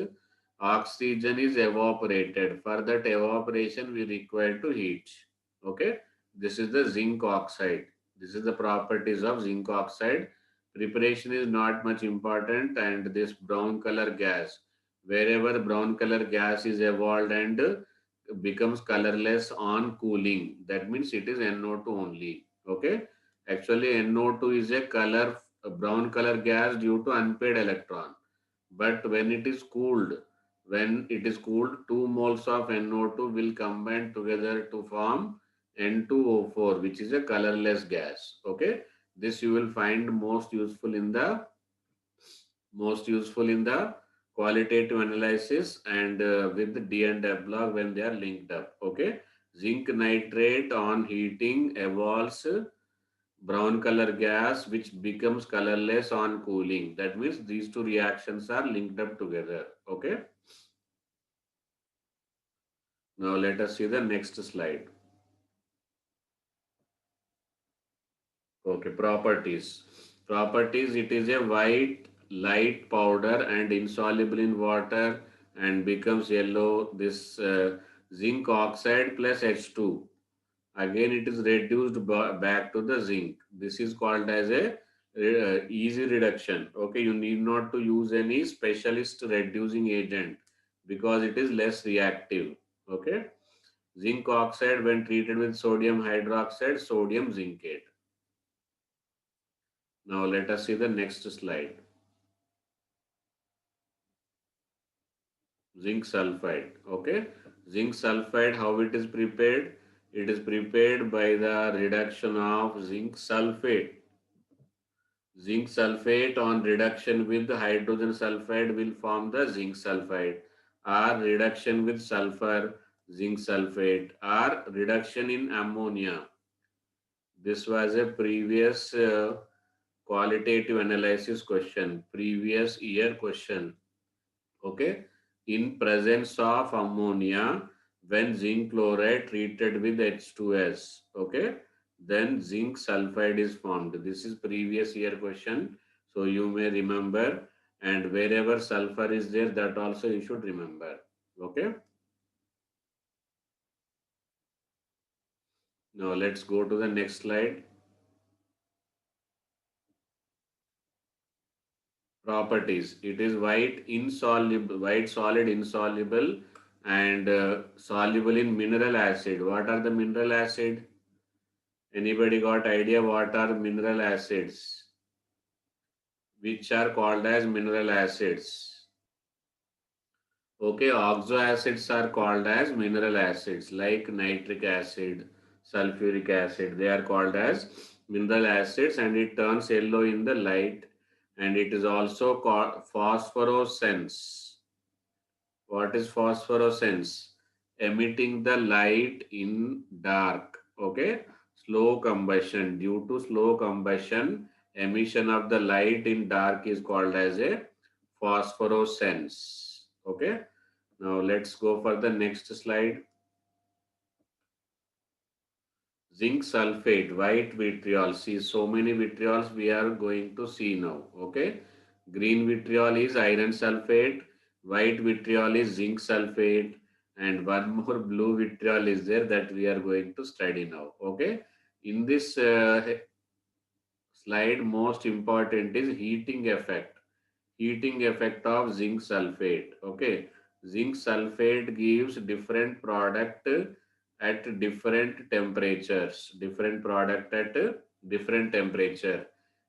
Speaker 2: oxygen is evaporated. For that evaporation we require to heat. Okay, this is the zinc oxide. This is the properties of zinc oxide. Preparation is not much important, and this brown color gas, wherever brown color gas is evolved and becomes colorless on cooling, that means it is NO2 only. Okay, actually NO2 is a brown color gas due to unpaired electron. But when it is cooled, two moles of NO2 will combine together to form N2O4, which is a colorless gas. Okay, this you will find most useful in the qualitative analysis and with the D and F block when they are linked up. Okay. Zinc nitrate on heating evolves brown color gas which becomes colorless on cooling. That means these two reactions are linked up together. Okay. Now let us see the next slide. Okay, properties. Properties, it is a white light powder and insoluble in water and becomes yellow. This zinc oxide plus H2. Again, it is reduced back to the zinc. This is called as a easy reduction. Okay, you need not to use any specialist reducing agent because it is less reactive. Okay, zinc oxide when treated with sodium hydroxide, sodium zincate. Now let us see the next slide. Zinc sulfide. Okay. Zinc sulfide, how it is prepared? It is prepared by the reduction of zinc sulfate. Zinc sulfate on reduction with hydrogen sulfide will form the zinc sulfide, or reduction with sulfur, zinc sulfate, or reduction in ammonia. This was a previous qualitative analysis question, previous year question. Okay, in presence of ammonia when zinc chloride treated with H2S. Okay, then zinc sulfide is formed. This is previous year question, so you may remember, and wherever sulfur is there, that also you should remember. Okay, now let's go to the next slide. Properties, it is white insoluble, white solid insoluble and soluble in mineral acid. What are the mineral acid? Anybody got idea what are mineral acids? Which are called as mineral acids? Okay, oxo acids are called as mineral acids like nitric acid, sulfuric acid. They are called as mineral acids and it turns yellow in the light and it is also called phosphorescence. What is phosphorescence? Emitting the light in dark. Okay. Slow combustion. Due to slow combustion, emission of the light in dark is called as a phosphorescence. Okay. Now let's go for the next slide. Zinc sulfate, white vitriol. See, so many vitriols we are going to see now. Okay. Green vitriol is iron sulfate, white vitriol is zinc sulfate, and one more blue vitriol is there that we are going to study now. Okay. In this slide, most important is heating effect. Heating effect of zinc sulfate. Okay. Zinc sulfate gives different product at different temperatures. Different product at different temperature.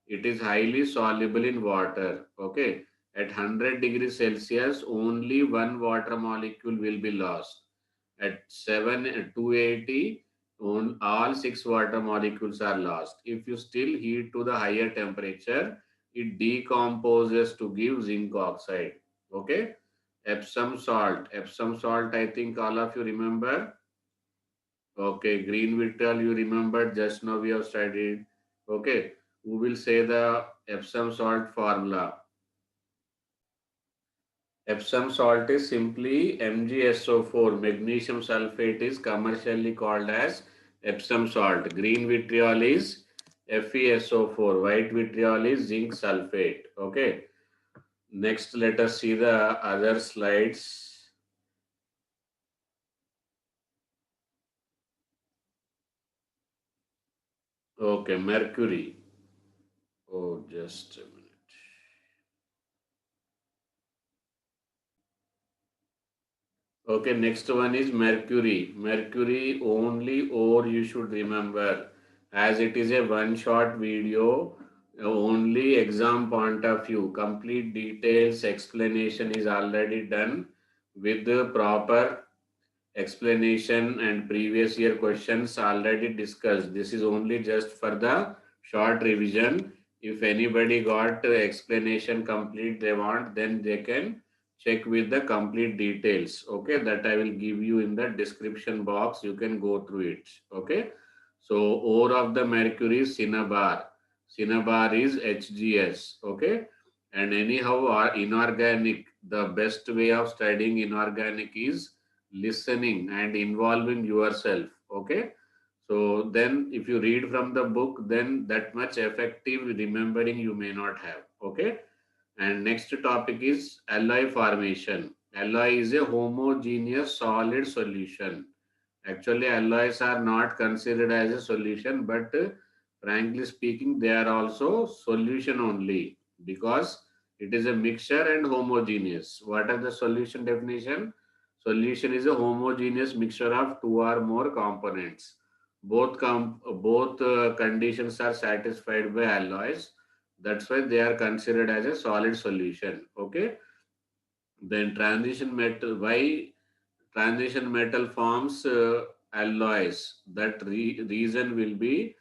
Speaker 2: It is highly soluble in water. Okay. At 100 degrees Celsius, only one water molecule will be lost. At 280, all six water molecules are lost. If you still heat to the higher temperature, it decomposes to give zinc oxide. Okay. Epsom salt. Epsom salt, I think all of you remember. Okay. Green vitriol, you remember just now we have studied. Okay. Who will say the Epsom salt formula? Epsom salt is simply MgSO4. Magnesium sulfate is commercially called as Epsom salt. Green vitriol is FeSO4. White vitriol is zinc sulfate. Okay. Next, let us see the other slides. Okay, mercury. Oh, just a minute. Okay, next one is mercury. Mercury only ore you should remember. As it is a one shot video, only exam point of view. Complete details explanation is already done with the proper explanation and previous year questions already discussed. This is only just for the short revision. If anybody got explanation complete they want, then they can check with the complete details. Okay, that I will give you in the description box. You can go through it. Okay, so ore of the mercury is cinnabar. Cinnabar is HGS. Okay, and anyhow, inorganic. The best way of studying inorganic is listening and involving yourself. Okay, so then if you read from the book, then that much effective remembering you may not have. Okay, and next topic is alloy formation. Alloy is a homogeneous solid solution. Actually, alloys are not considered as a solution, but frankly speaking, they are also solution only because it is a mixture and homogeneous. What are the solution definition? Solution is a homogeneous mixture of two or more components. Both conditions are satisfied by alloys. That's why they are considered as a solid solution. Okay. Then transition metal. Why transition metal forms alloys? That reason will be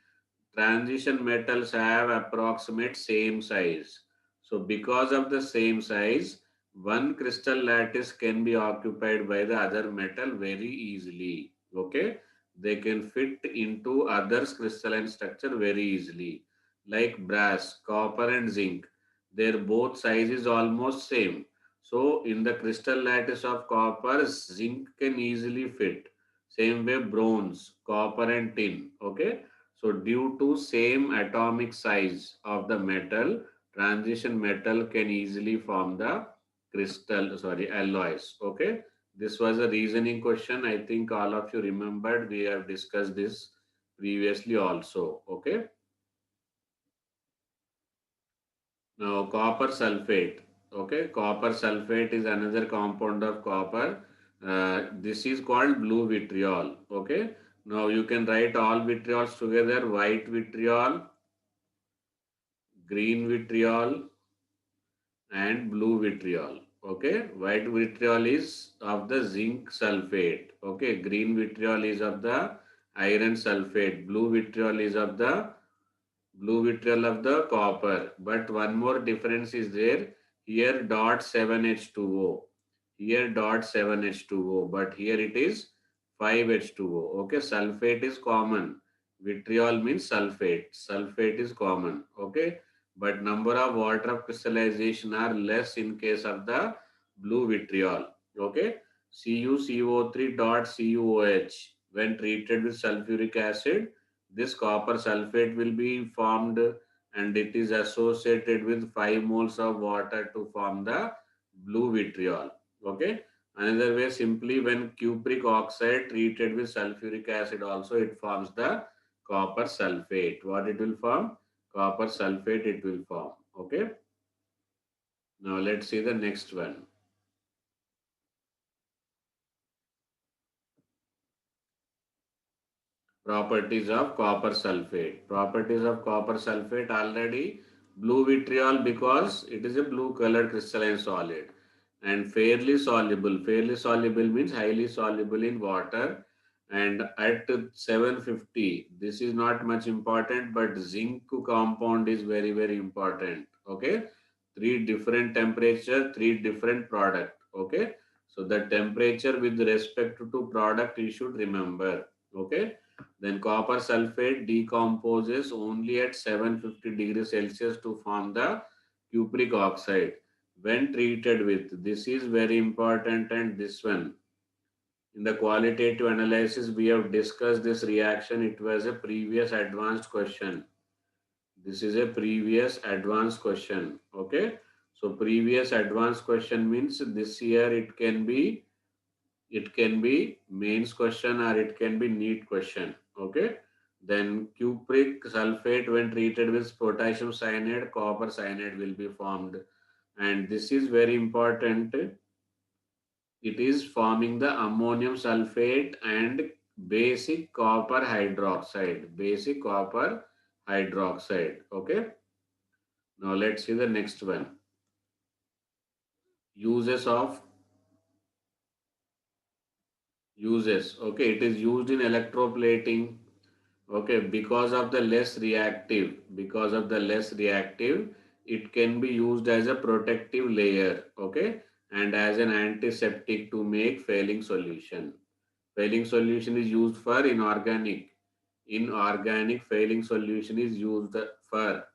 Speaker 2: transition metals have approximate same size. So because of the same size, one crystal lattice can be occupied by the other metal very easily. Okay, they can fit into others crystalline structure very easily. Like brass, copper and zinc, their both size is almost same. So in the crystal lattice of copper, zinc can easily fit. Same way bronze, copper and tin. Okay, so due to same atomic size of the metal, transition metal can easily form the alloys. Okay. This was a reasoning question. I think all of you remembered. We have discussed this previously also. Okay. Now copper sulfate. Okay. Copper sulfate is another compound of copper. This is called blue vitriol. Okay. Now you can write all vitriols together. White vitriol, green vitriol and blue vitriol. Okay, white vitriol is of the zinc sulfate. Okay, green vitriol is of the iron sulfate. Blue vitriol of the copper. But one more difference is there. Here dot 7H2O. Here dot 7H2O. But here it is 5H2O. Okay, sulfate is common. Vitriol means sulfate. Sulfate is common. Okay, but number of water of crystallization are less in case of the blue vitriol. Okay, CuCO3 dot CuOH when treated with sulfuric acid, this copper sulfate will be formed and it is associated with 5 moles of water to form the blue vitriol. Okay. Another way, simply when cupric oxide treated with sulfuric acid also it forms the copper sulfate. What it will form? Copper sulfate it will form. Okay. Now let's see the next one. Properties of copper sulfate. Properties of copper sulfate already blue vitriol because it is a blue colored crystalline solid and fairly soluble. Fairly soluble means highly soluble in water and at 750. This is not much important, but zinc compound is very important. Okay, three different temperature, three different product. Okay, so the temperature with respect to product you should remember. Okay, then copper sulfate decomposes only at 750 degrees Celsius to form the cupric oxide when treated with. This is very important, and this one in the qualitative analysis we have discussed this reaction. It was a previous advanced question. This is a previous advanced question. Okay. So previous advanced question means this year it can be mains question or it can be NEET question. Okay. Then cupric sulfate when treated with potassium cyanide, copper cyanide will be formed. And this is very important. It is forming the ammonium sulfate and basic copper hydroxide. Basic copper hydroxide. Okay. Now let's see the next one. Uses of uses. Okay. It is used in electroplating. Okay, because of the less reactive, it can be used as a protective layer. Okay, and as an antiseptic to make Fehling solution. Fehling solution is used for inorganic. Inorganic Fehling solution is used for.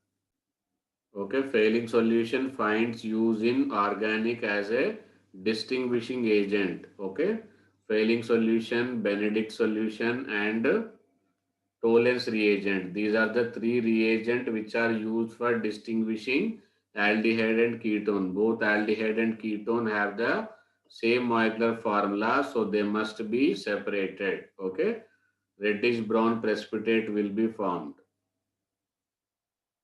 Speaker 2: Okay, Fehling solution finds use in organic as a distinguishing agent. Okay, Fehling solution, Benedict solution, and Tollen's reagent. These are the three reagents which are used for distinguishing aldehyde and ketone. Both aldehyde and ketone have the same molecular formula, so they must be separated. Okay, reddish brown precipitate will be formed.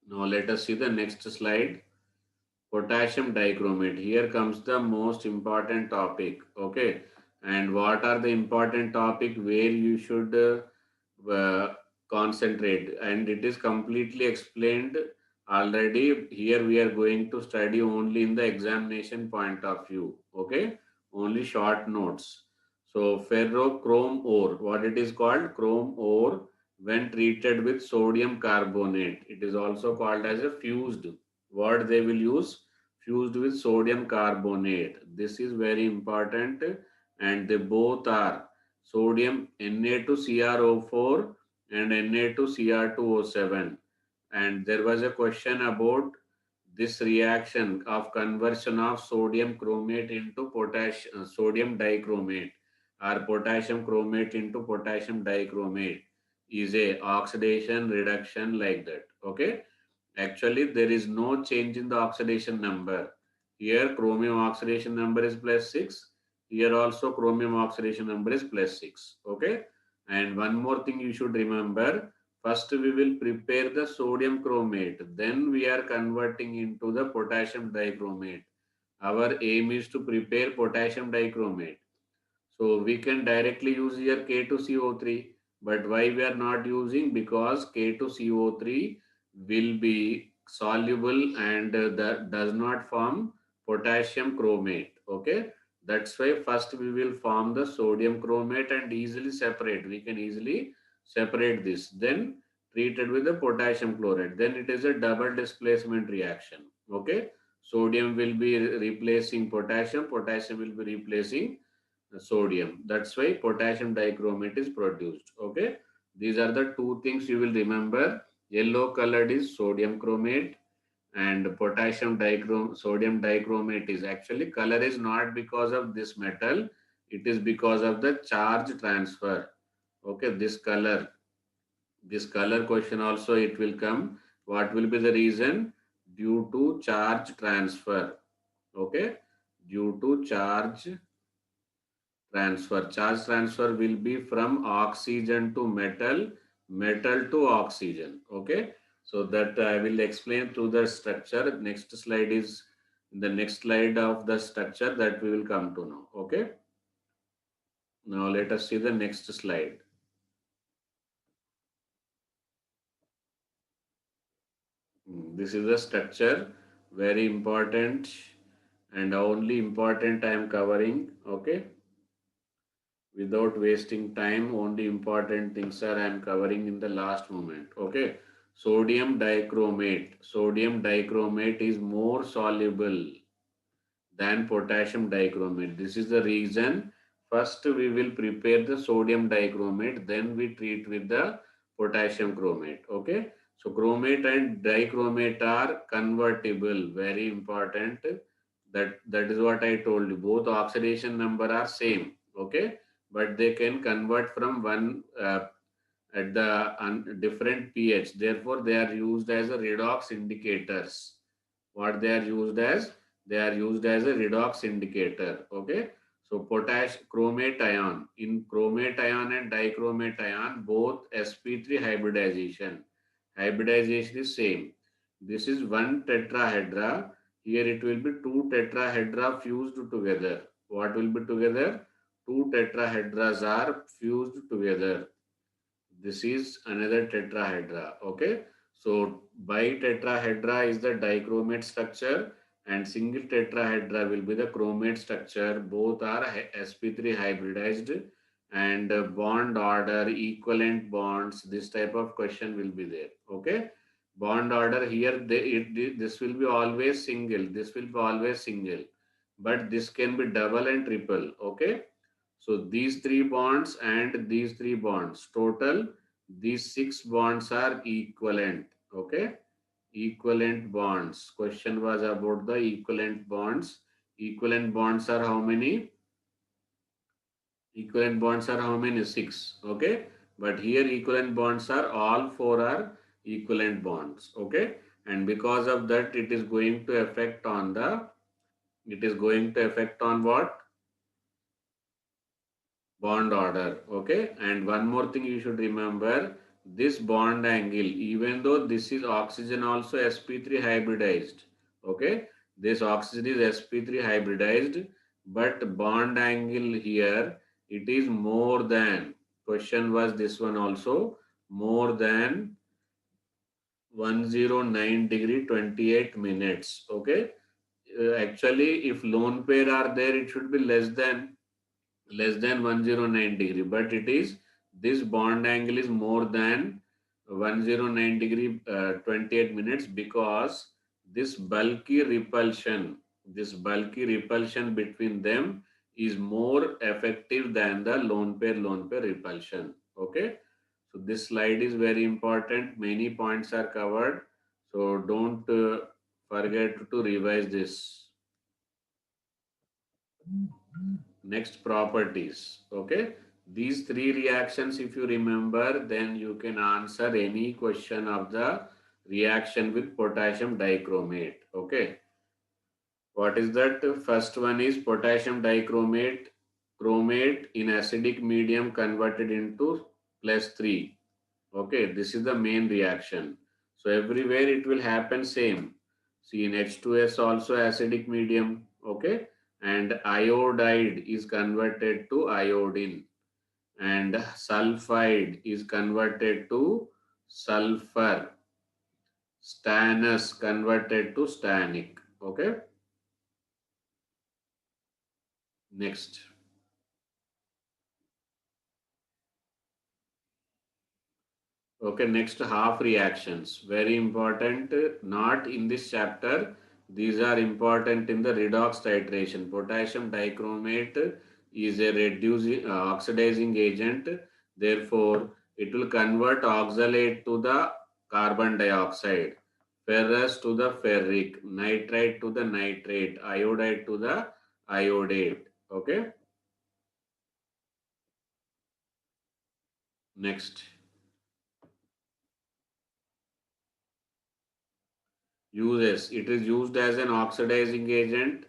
Speaker 2: Now let us see the next slide. Potassium dichromate. Here comes the most important topic. Okay, and what are the important topic where you should concentrate, and it is completely explained already. Here we are going to study only in the examination point of view. Okay, only short notes. So ferrochrome ore, what it is called? Chrome ore when treated with sodium carbonate. It is also called as a fused. What they will use? Fused with sodium carbonate. This is very important, and they both are sodium Na2CrO4 and Na2Cr2O7. And there was a question about this reaction of conversion of sodium chromate into sodium dichromate, or potassium chromate into potassium dichromate is a oxidation reduction like that. Okay. Actually, there is no change in the oxidation number. Here, chromium oxidation number is +6. Here also, chromium oxidation number is +6. Okay. And one more thing you should remember. First, we will prepare the sodium chromate. Then we are converting into the potassium dichromate. Our aim is to prepare potassium dichromate. So we can directly use here K2CO3. But why we are not using? Because K2CO3 will be soluble and that does not form potassium chromate. Okay. That's why first we will form the sodium chromate and easily separate. We can easily separate this. Then treated with the potassium chloride. Then it is a double displacement reaction. Okay. Sodium will be replacing potassium. Potassium will be replacing sodium. That's why potassium dichromate is produced. Okay. These are the two things you will remember. Yellow colored is sodium chromate, and sodium dichromate is actually color is not because of this metal. It is because of the charge transfer. Okay. This color question also it will come. What will be the reason? Due to charge transfer. Okay. Due to charge transfer will be from oxygen to metal, metal to oxygen. Okay. So that I will explain through the structure. Next slide is the next slide of the structure that we will come to know. Okay. Now let us see the next slide. This is the structure. Very important, and only important I am covering. Okay. Without wasting time, only important things are I am covering in the last moment. Okay. Sodium dichromate is more soluble than potassium dichromate. This is the reason. First, we will prepare the sodium dichromate, then we treat with the potassium chromate. Okay. So, chromate and dichromate are convertible. Very important. That is what I told you. Both oxidation number are same. Okay. But they can convert from one at the different pH. Therefore, they are used as a redox indicators. What they are used as? They are used as a redox indicator. Okay. So potash chromate ion. In chromate ion and dichromate ion, both sp3 hybridization. Hybridization is same. This is one tetrahedra. Here it will be two tetrahedra fused together. What will be together? Two tetrahedras are fused together. This is another tetrahedra. Okay. So bitetrahedra is the dichromate structure, and single tetrahedra will be the chromate structure. Both are sp3 hybridized, and bond order, equivalent bonds. This type of question will be there. Okay. Bond order here, this will be always single. This will be always single. but this can be double and triple. Okay. So these three bonds and these three bonds, total these six bonds are equivalent. Okay. Equivalent bonds. Question was about the equivalent bonds. Equivalent bonds are how many? Equivalent bonds are how many? Six. Okay. But here equivalent bonds are all four are equivalent bonds. Okay. And because of that, it is going to affect on what? Bond order. Okay. And one more thing you should remember, this bond angle, even though this is oxygen also sp3 hybridized. Okay. This oxygen is sp3 hybridized, but bond angle here, it is more than, question was this one also, more than 109 degree 28 minutes. Okay. Actually, if lone pair are there, it should be less than 109 degree, but it is, this bond angle is more than 109 degree 28 minutes, because this bulky repulsion between them is more effective than the lone pair repulsion. Okay. So this slide is very important, many points are covered, so don't forget to revise this. Next, properties. Okay. These three reactions, if you remember, then you can answer any question of the reaction with potassium dichromate. Okay. What is that? First one is potassium dichromate, chromate in acidic medium converted into +3. Okay. This is the main reaction. So everywhere it will happen same. See, in H2S also acidic medium. Okay. And iodide is converted to iodine, and sulfide is converted to sulfur, stannous converted to stannic. Okay. Next. Okay, next, half reactions. Very important, not in this chapter. These are important in the redox titration. Potassium dichromate is a reducing oxidizing agent. Therefore, it will convert oxalate to the carbon dioxide, ferrous to the ferric, nitrite to the nitrate, iodide to the iodate. Okay. Next. Uses. It is used as an oxidizing agent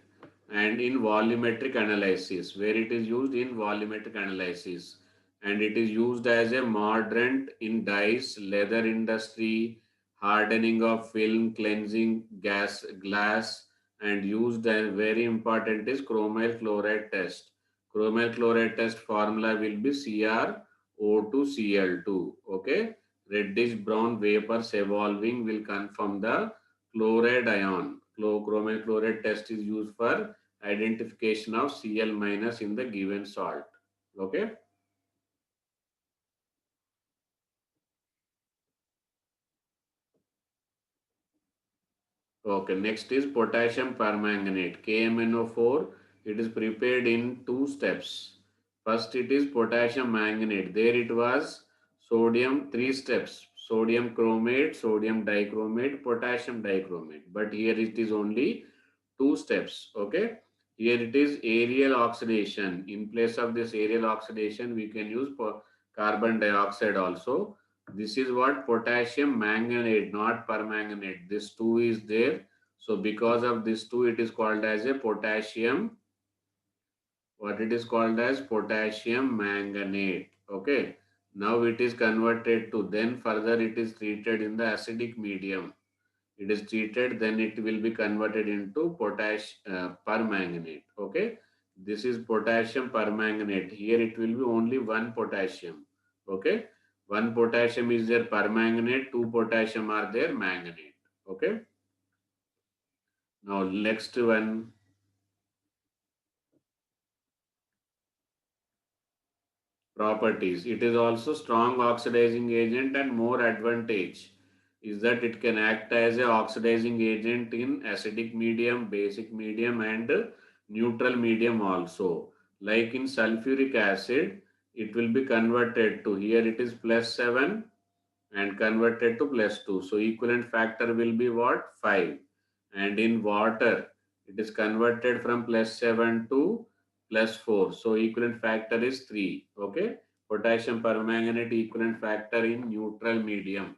Speaker 2: and in volumetric analysis, where it is used in volumetric analysis, and it is used as a mordant in dyes, leather industry, hardening of film, cleansing glass, and used as, very important is chromyl chloride test. Chromyl chloride test formula will be CrO2Cl2. Okay, reddish brown vapors evolving will confirm the chloride ion. Chromate chloride test is used for identification of Cl minus in the given salt. Okay. Okay. Next is potassium permanganate, KMnO4. It is prepared in two steps. First, it is potassium manganate. There it was sodium, three steps: sodium chromate, sodium dichromate, potassium dichromate. But here it is only two steps. Okay. Here it is aerial oxidation. In place of this aerial oxidation, we can use carbon dioxide also. This is what potassium manganate, not permanganate. This two is there. So because of this two, it is called as a potassium. What it is called as potassium manganate. Okay. Now it is converted to, then further it is treated in the acidic medium. It is treated, then it will be converted into permanganate. Okay. This is potassium permanganate. Here it will be only one potassium. Okay. One potassium is there permanganate, two potassium are there manganate. Okay. Now next one, properties. It is also strong oxidizing agent, and more advantage is that it can act as a oxidizing agent in acidic medium, basic medium, and neutral medium also. Like in sulfuric acid, it will be converted to, here it is +7 and converted to +2. So equivalent factor will be what? 5. And in water, it is converted from +7 to +4. So equivalent factor is 3. Okay. Potassium permanganate equivalent factor in neutral medium.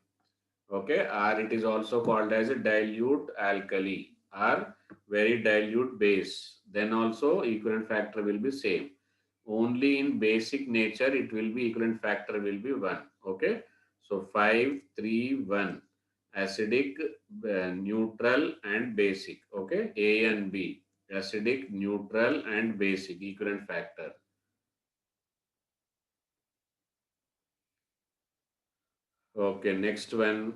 Speaker 2: Okay. Or it is also called as a dilute alkali or very dilute base. Then also equivalent factor will be same. Only in basic nature it will be equivalent factor will be 1. Okay. So 5, 3, 1. Acidic, neutral and basic. Okay. A and B. Acidic, neutral and basic equivalent factor. Okay. Next one.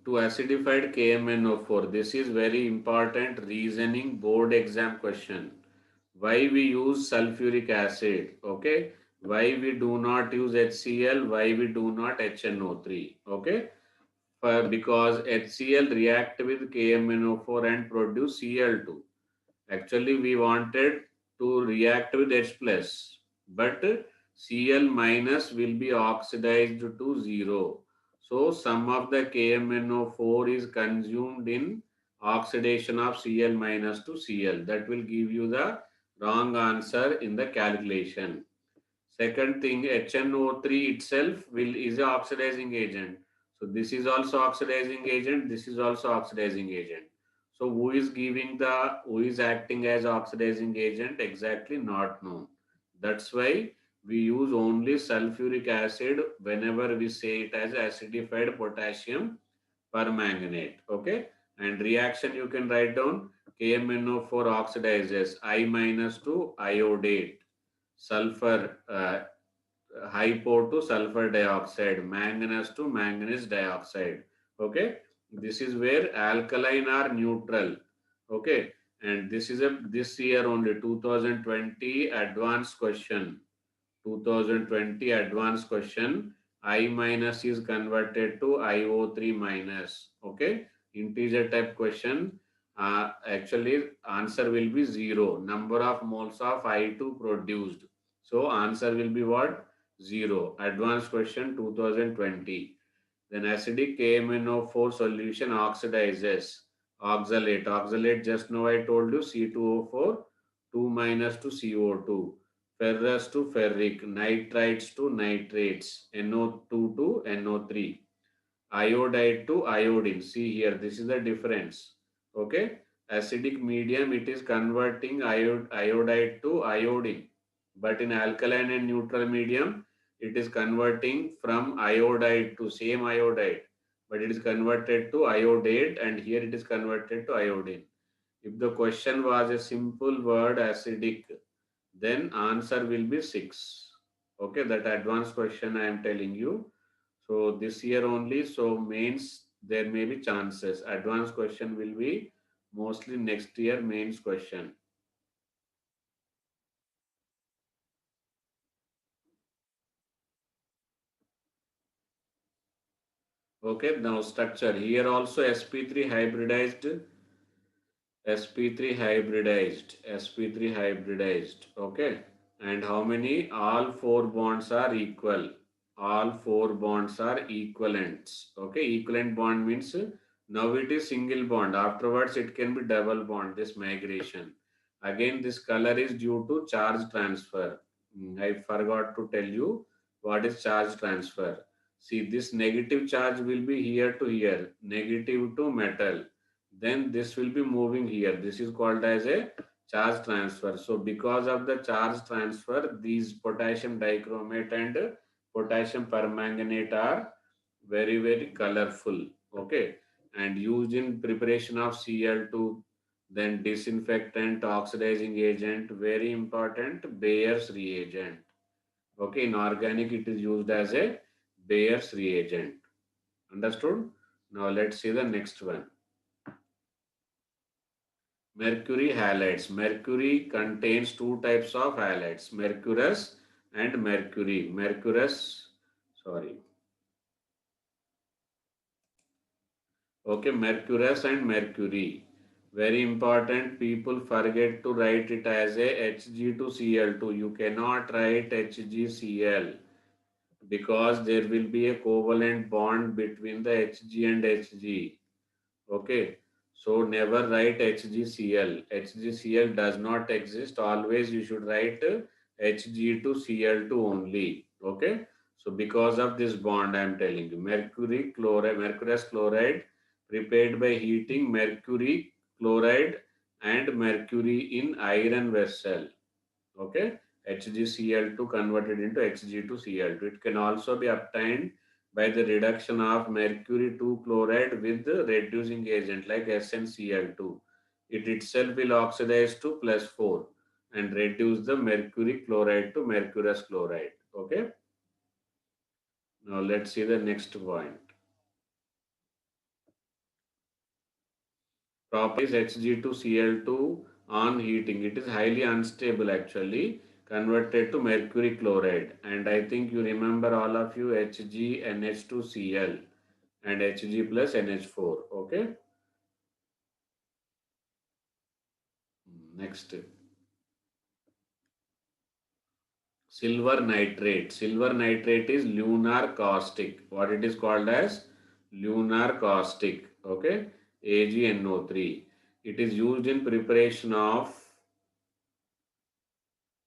Speaker 2: To acidified KMnO4. This is very important reasoning board exam question. Why we use sulfuric acid? Okay. Why we do not use HCl? Why we do not HNO3? Okay. Because HCl react with KMnO4 and produce Cl2. Actually, we wanted to react with H plus, but Cl minus will be oxidized to 0. So, some of the KMnO4 is consumed in oxidation of Cl minus to Cl. That will give you the wrong answer in the calculation. Second thing, HNO3 itself is a oxidizing agent. So this is also oxidizing agent. This is also oxidizing agent. So who is acting as oxidizing agent? Exactly not known. That's why we use only sulfuric acid whenever we say it as acidified potassium permanganate. Okay. And reaction you can write down KMnO4 oxidizes I minus to iodate sulfur hypo to sulfur dioxide, manganese to manganese dioxide. Okay, this is where alkaline are neutral. Okay, and this is a this year only 2020 advanced question. 2020 advanced question. I minus is converted to IO3 minus. Okay, integer type question. Actually, answer will be 0. Number of moles of I2 produced. So, answer will be what? 0. Advanced question 2020. Then acidic KMnO4 solution oxidizes. Oxalate. Oxalate, just now I told you C2O4, 2 minus to CO2. Ferrous to ferric. Nitrites to nitrates. NO2 to NO3. Iodide to iodine. See here, this is the difference. Okay. Acidic medium, it is converting iodide to iodine. But in alkaline and neutral medium, it is converting from iodide to same iodide. But it is converted to iodate, and here it is converted to iodine. If the question was a simple word acidic, then answer will be 6. Okay, that advanced question I am telling you. So this year only, so mains there may be chances. Advanced question will be mostly next year mains question. Okay, now structure. Here also sp3 hybridized, sp3 hybridized, sp3 hybridized. Okay, and how many? All 4 bonds are equal. All 4 bonds are equivalents. Okay, equivalent bond means now it is single bond. Afterwards, it can be double bond. This migration. Again, this color is due to charge transfer. I forgot to tell you what is charge transfer. See, this negative charge will be here to here, negative to metal. Then this will be moving here. This is called as a charge transfer. So because of the charge transfer, these potassium dichromate and potassium permanganate are very, very colorful. Okay. And used in preparation of Cl2, then disinfectant, oxidizing agent, very important, Bayer's reagent. Okay. In organic, it is used as a Bayer's reagent. Understood? Now let's see the next one. Mercury halides. Mercury contains 2 types of halides, mercurous and mercury. Mercurous, sorry. Okay, mercurous and mercury. Very important. People forget to write it as a Hg2Cl2. You cannot write HgCl because there will be a covalent bond between the Hg and Hg. Okay, so never write HgCl. HgCl does not exist. Always you should write Hg2Cl2 only. Okay, so because of this bond, I am telling you, mercury chloride, mercurous chloride prepared by heating mercury chloride and mercury in iron vessel. Okay, HgCl2 converted into Hg2Cl2. It can also be obtained by the reduction of mercury 2 chloride with the reducing agent like SnCl2. It itself will oxidize to +4 and reduce the mercury chloride to mercurous chloride. Okay, now let's see the next point. Properties Hg2Cl2 on heating. It is highly unstable actually, converted to mercury chloride. And I think you remember all of you HgNH2Cl and Hg plus NH4. Okay. Next, silver nitrate. Silver nitrate is lunar caustic. What it is called as? Lunar caustic. Okay. AgNO3. It is used in preparation of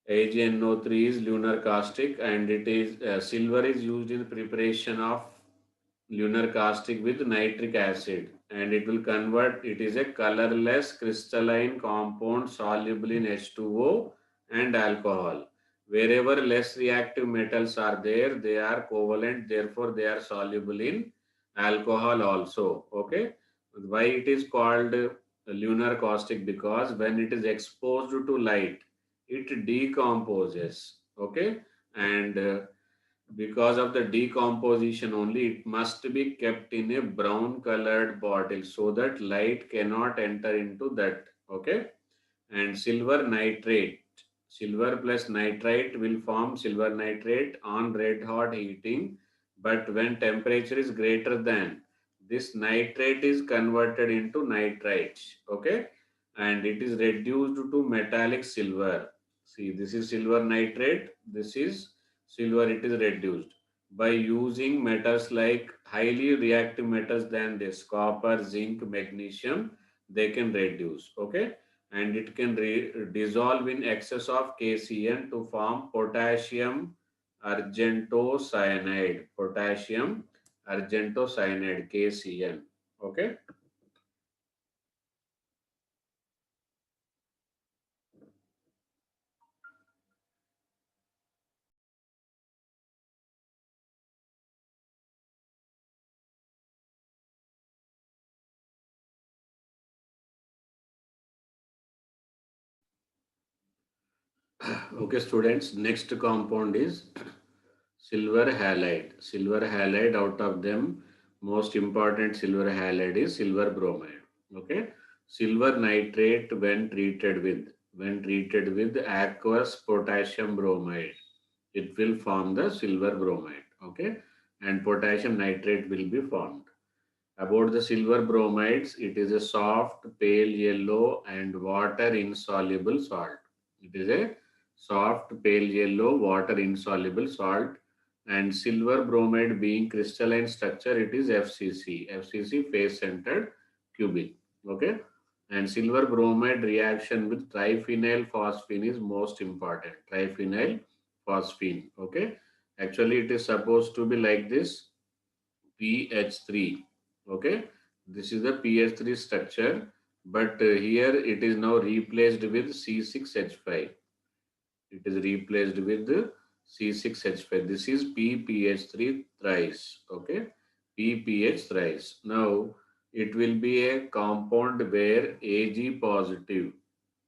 Speaker 2: AgNO3 is lunar caustic, and it is silver is used in preparation of lunar caustic with nitric acid, and it will convert. It is a colorless crystalline compound soluble in H2O and alcohol. Wherever less reactive metals are there, they are covalent, therefore they are soluble in alcohol also. Okay, why it is called lunar caustic? Because when it is exposed to light, it decomposes. Okay, and because of the decomposition only, it must be kept in a brown colored bottle so that light cannot enter into that. Okay, and silver nitrate, silver plus nitrite will form silver nitrate on red hot heating, but when temperature is greater than, this nitrate is converted into nitrite. Okay, and it is reduced to metallic silver. See, this is silver nitrate, this is silver, it is reduced by using metals like highly reactive metals than this, copper, zinc, magnesium, they can reduce. Okay, and it can dissolve in excess of KCN to form potassium argentocyanide. Potassium argentocyanide, KCN. Okay. Okay, students. Next compound is silver halide. Silver halide, out of them, most important silver halide is silver bromide. Okay. Silver nitrate when treated with aqueous potassium bromide, it will form the silver bromide. Okay. And potassium nitrate will be formed. About the silver bromides, it is a soft, pale yellow and water insoluble salt. It is a soft, pale yellow, water insoluble salt. And silver bromide being crystalline structure, it is FCC. FCC, face centered cubic. Okay. And silver bromide reaction with triphenyl phosphine is most important. Triphenyl phosphine. Okay. Actually, it is supposed to be like this. pH3. Okay, this is the pH3 structure, but here it is now replaced with C6H5. It is replaced with C6H5. This is PPH3 thrice. Okay, PPH thrice. Now it will be a compound where Ag positive,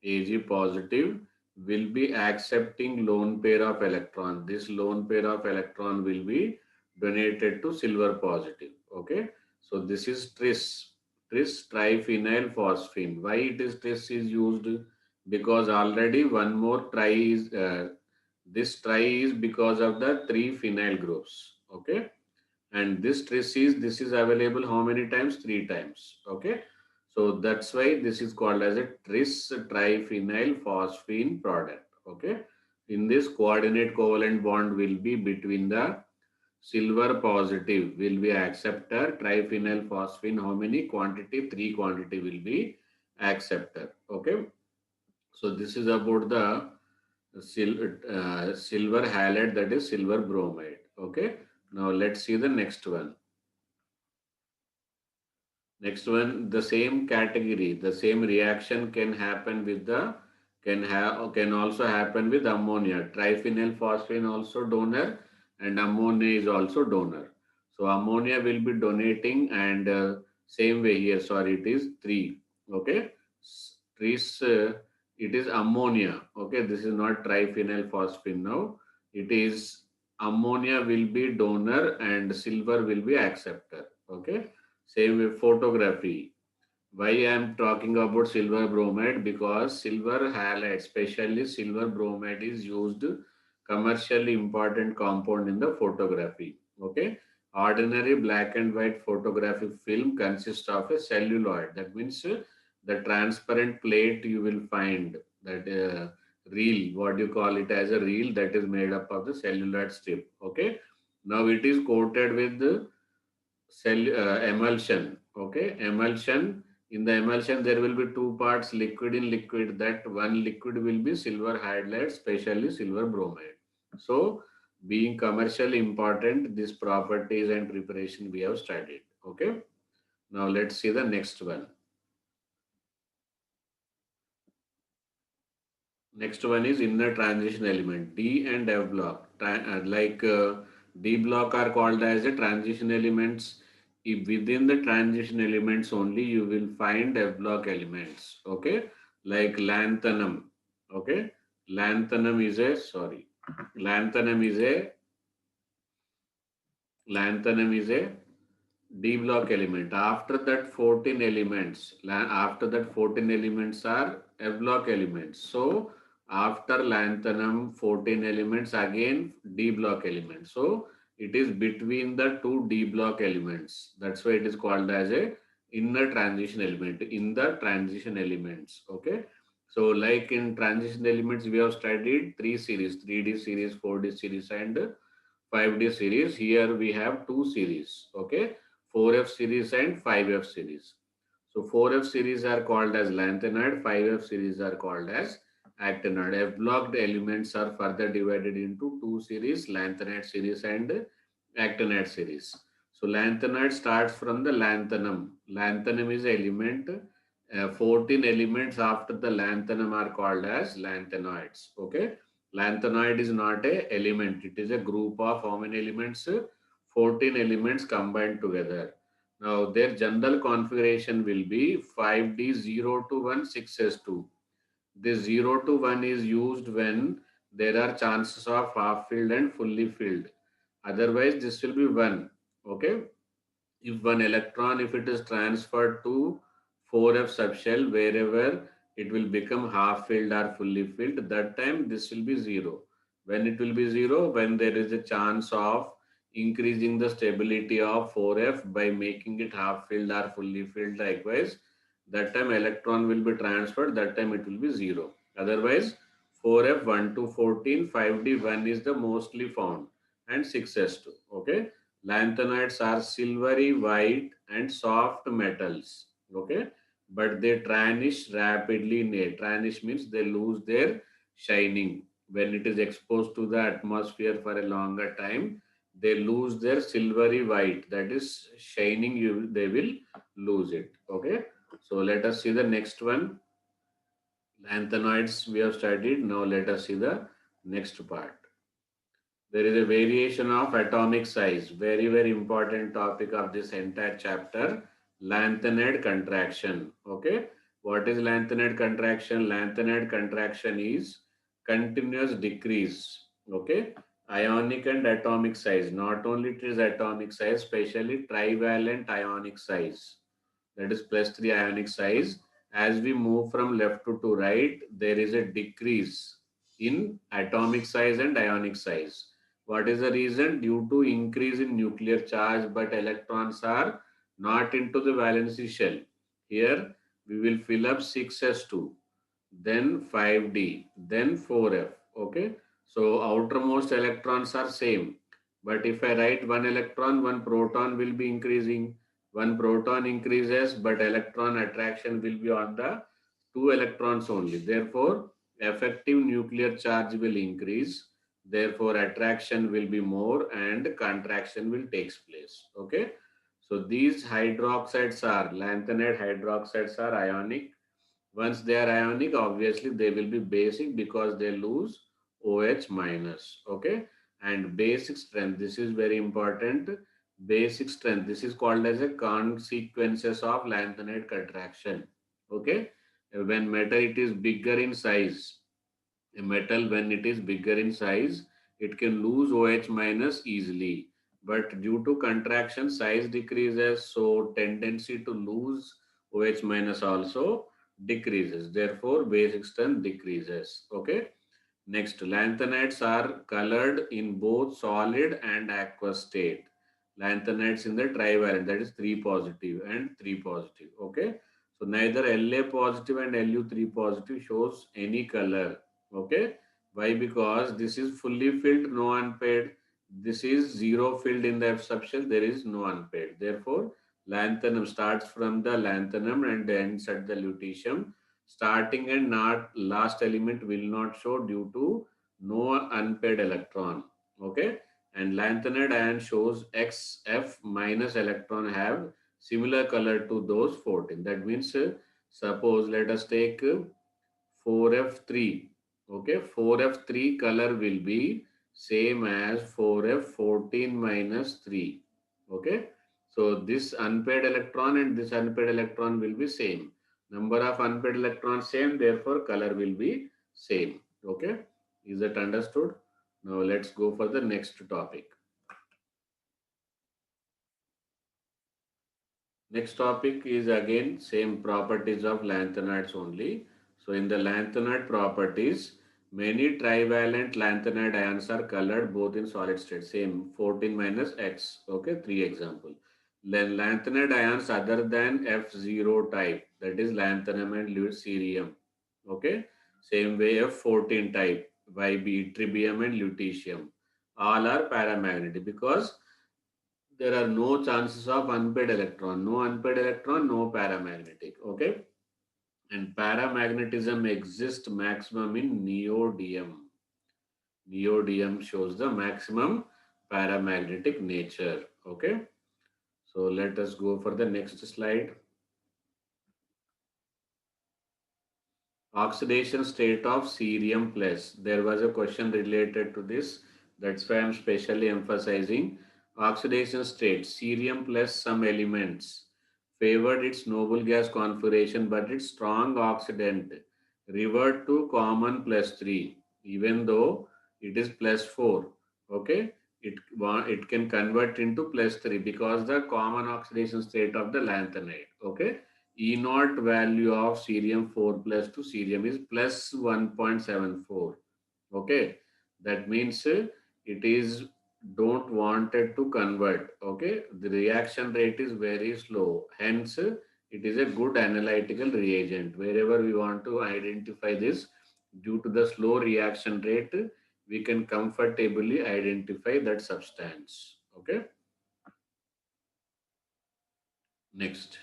Speaker 2: Ag positive will be accepting lone pair of electron. This lone pair of electron will be donated to silver positive. Okay, so this is tris triphenyl phosphine. Why it is tris is used? Because already one more tri is this tri is because of the three phenyl groups. Okay, And this is available how many times? 3 times. Okay. So that's why this is called as a tris triphenyl phosphine product. Okay. In this, coordinate covalent bond will be between the silver positive will be acceptor, triphenyl phosphine how many quantity? 3 quantity will be acceptor. Okay. So this is about the silver halide, that is silver bromide. Okay. Now let's see the next one. Next one, the same category, the same reaction can happen with the can also happen with ammonia. Triphenyl phosphine also donor and ammonia is also donor. So ammonia will be donating and same way here. Sorry, it is three. Okay, it is ammonia. Okay, this is not triphenyl phosphine now. It is ammonia will be donor and silver will be acceptor. Okay. Same with photography. Why I am talking about silver bromide? Because silver halide, especially silver bromide, is used commercially important compound in the photography. Okay. Ordinary black and white photographic film consists of a celluloid. That means the transparent plate you will find that reel, what you call it as a reel, that is made up of the celluloid strip. Okay. Now it is coated with cell emulsion. Okay, emulsion. In the emulsion, there will be two parts, liquid in liquid. That one liquid will be silver hydride, especially silver bromide. So, being commercially important, these properties and preparation we have studied. Okay. Now let's see the next one. Next one is inner transition element. D and F block. D block are called as a transition elements. If within the transition elements only you will find F block elements. Okay. Like lanthanum. Okay. Lanthanum is a sorry. Lanthanum is a lanthanum is a D block element. After that 14 elements, after that 14 elements are F block elements. So after lanthanum 14 elements again D block elements. So it is between the two D block elements. That's why it is called as a inner transition element in the transition elements. Okay. So like in transition elements we have studied three series, 3D series, 4D series and 5D series. Here we have two series. Okay. 4F series and 5F series. So 4F series are called as lanthanide, 5F series are called as actinide. F blocked elements are further divided into two series, lanthanide series and actinide series. So lanthanide starts from the lanthanum. Lanthanum is element. 14 elements after the lanthanum are called as lanthanoids. Okay. Lanthanoid is not a element. It is a group of how many elements? 14 elements combined together. Now their general configuration will be 5D0 to 1 6s2. This 0 to 1 is used when there are chances of half filled and fully filled. Otherwise this will be 1. Okay. If one electron, if it is transferred to 4F subshell, wherever it will become half filled or fully filled, that time this will be 0. When it will be 0, when there is a chance of increasing the stability of 4F by making it half filled or fully filled, likewise, that time electron will be transferred, that time it will be 0. Otherwise, 4F 1 to 14, 5D 1 is the mostly found and 6s2. Okay. Lanthanides are silvery white and soft metals. Okay. But they tarnish rapidly in air. Tarnish means they lose their shining. When it is exposed to the atmosphere for a longer time, they lose their silvery white. That is shining, they will lose it. Okay. So let us see the next one. Lanthanoids we have studied. Now let us see the next part. There is a variation of atomic size. Very, very important topic of this entire chapter. Lanthanide contraction. Okay. What is lanthanide contraction? Lanthanide contraction is continuous decrease. Okay. Ionic and atomic size. Not only it is atomic size, especially trivalent ionic size. That is plus 3 ionic size. As we move from left to right, there is a decrease in atomic size and ionic size. What is the reason? Due to increase in nuclear charge, but electrons are not into the valency shell. Here we will fill up 6s2, then 5d, then 4f. Okay. So outermost electrons are same. But if I write one electron, one proton will be increasing. One proton increases, but electron attraction will be on the two electrons only. Therefore, effective nuclear charge will increase. Therefore, attraction will be more and contraction will takes place. Okay. So these hydroxides are lanthanide hydroxides are ionic. Once they are ionic, obviously they will be basic because they lose OH minus. Okay. And basic strength, this is very important. Basic strength, this is called as a consequences of lanthanide contraction. Okay. When metal it is bigger in size, a metal when it is bigger in size, it can lose OH minus easily. But due to contraction, size decreases, so tendency to lose OH minus also decreases. Therefore, basic strength decreases. Okay. Next, lanthanides are colored in both solid and aqueous state. Lanthanides in the trivalent, that is 3 positive and 3 positive. Okay. So neither La positive and Lu3 positive shows any color. Okay. Why? Because this is fully filled, no unpaired. This is zero filled in the F subshell, there is no unpaired. Therefore, lanthanum starts from the lanthanum and ends at the lutetium. Starting and not last element will not show due to no unpaired electron. Okay. And lanthanide ion shows XF minus electron have similar color to those 14. That means suppose let us take 4F3. Okay, 4F3 color will be same as 4F14 minus 3. Okay, so this unpaired electron and this unpaired electron will be same. Number of unpaired electrons same, therefore color will be same. Okay, is that understood? Now let's go for the next topic. Next topic is again same properties of lanthanides only. So in the lanthanide properties, many trivalent lanthanide ions are colored both in solid state. Same 14 minus X. Okay, 3 example. Then lanthanide ions other than F0 type, that is lanthanum and cerium. Okay, same way F14 type, YB, tribium and lutetium. All are paramagnetic because there are no chances of unpaired electron. No unpaired electron, no paramagnetic. Okay. And paramagnetism exists maximum in neodymium. Neodymium shows the maximum paramagnetic nature. Okay. So let us go for the next slide. Oxidation state of cerium plus. There was a question related to this. That's why I'm specially emphasizing oxidation state. Cerium plus some elements favored its noble gas configuration, but its strong oxidant revert to common plus 3, even though it is plus 4. Okay, it can convert into plus 3 because the common oxidation state of the lanthanide. Okay, E naught value of cerium 4 plus to cerium is plus 1.74. Okay, that means it is don't wanted to convert. Okay, the reaction rate is very slow. Hence, it is a good analytical reagent. Wherever we want to identify this, due to the slow reaction rate, we can comfortably identify that substance. Okay, next.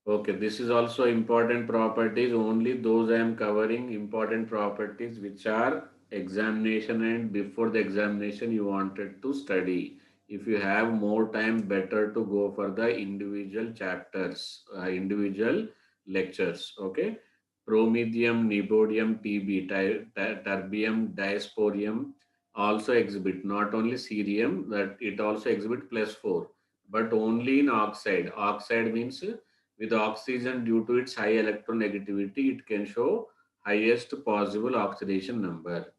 Speaker 2: Okay, this is also important properties. Only those I am covering important properties which are examination and before the examination you wanted to study. If you have more time, better to go for the individual chapters, individual lectures. Okay, promedium, nibodium, TB, terbium, diasporium also exhibit not only cerium, that it also exhibit plus 4, but only in oxide. Oxide means with oxygen, due to its high electronegativity, it can show highest possible oxidation number.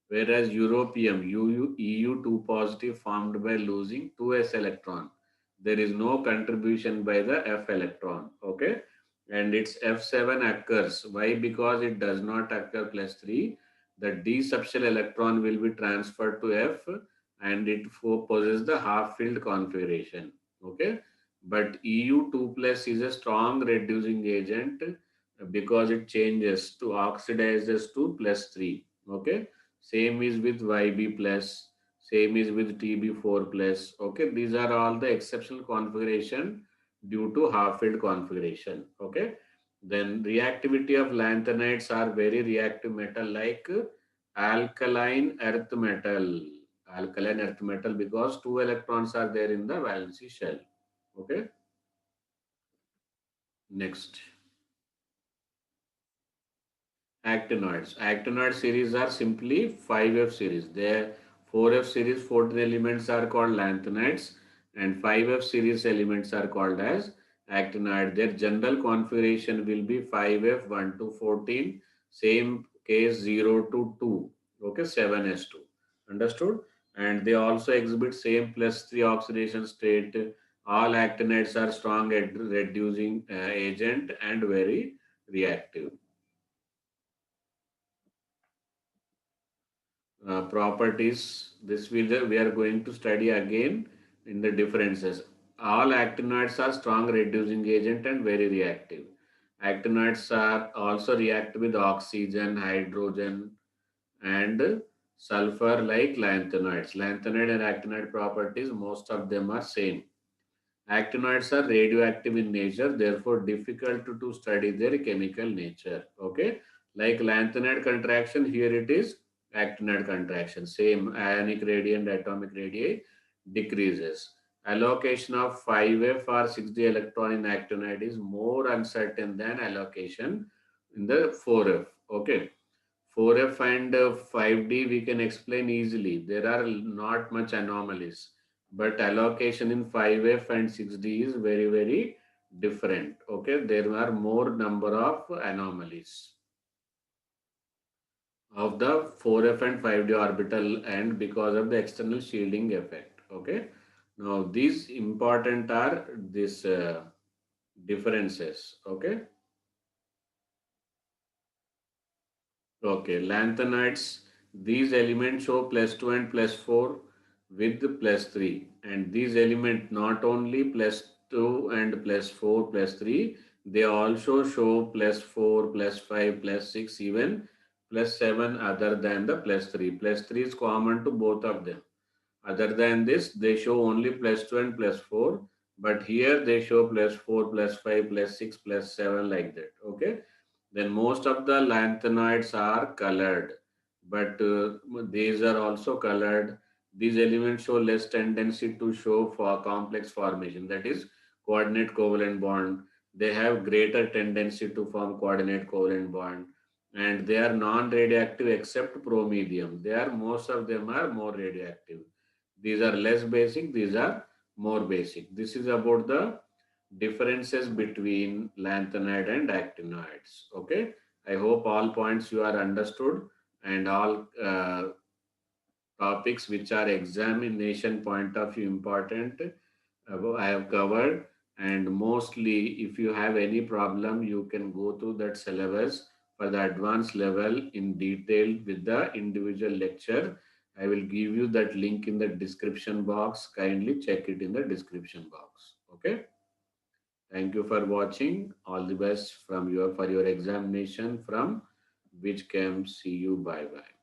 Speaker 2: Whereas europium, EU2 positive formed by losing 2s electron. There is no contribution by the F electron. Okay. and its F7 occurs. Why? Because it does not occur plus 3. The D subshell electron will be transferred to F and it possesses the half filled configuration. Okay. But EU2 plus is a strong reducing agent because it changes to oxidizes to plus 3. Okay. Same is with YB plus, same is with TB4 plus. Okay. These are all the exceptional configuration due to half-filled configuration. Okay. Then reactivity of lanthanides are very reactive metal like alkaline earth metal. Alkaline earth metal because two electrons are there in the valency shell. Okay. Next. Actinoids. Actinoid series are simply 5F series. Their 4F series 14 elements are called lanthanides and 5F series elements are called as actinoid. Their general configuration will be 5F 1 to 14, same case 0 to 2, okay, 7s2. Understood? And they also exhibit same plus 3 oxidation state. All actinides are strong at reducing agent and very reactive. Properties. This we are going to study again in the differences. All actinoids are strong reducing agent and very reactive. Actinoids are also reactive with oxygen, hydrogen, and sulfur like lanthanoids. Lanthanoid and actinoid properties, most of them are same. Actinoids are radioactive in nature, therefore difficult to study their chemical nature. Okay, like lanthanide contraction, here it is actinide contraction. Same ionic radii and atomic radii decreases. Allocation of 5F or 6D electron in actinide is more uncertain than allocation in the 4F. Okay. 4F and 5D we can explain easily. There are not much anomalies, but allocation in 5F and 6D is very, very different. Okay, there are more number of anomalies of the 4F and 5D orbital and because of the external shielding effect. Okay, now these important are these differences. Okay. Okay, lanthanides, these elements show plus 2 and plus 4 with plus 3. And these elements not only plus 2 and plus 4 plus 3, they also show plus 4, plus 5, plus 6, even plus 7 other than the plus 3. Plus 3 is common to both of them. Other than this, they show only plus 2 and plus 4. But here they show plus 4, plus 5, plus 6, plus 7 like that. Okay. Then most of the lanthanoids are colored, but these are also colored. These elements show less tendency to show for complex formation, that is coordinate covalent bond. They have greater tendency to form coordinate covalent bond, and they are non-radioactive except promedium. They are most of them are more radioactive. These are less basic. These are more basic. This is about the differences between lanthanide and actinoids. Okay, I hope all points you are understood and all topics which are examination point of view important I have covered. And mostly if you have any problem you can go through that syllabus for the advanced level in detail with the individual lecture. I will give you that link in the description box. Kindly check it in the description box. Okay. Thank you for watching. All the best from your for your examination from VIJ CHEM. See you. Bye bye.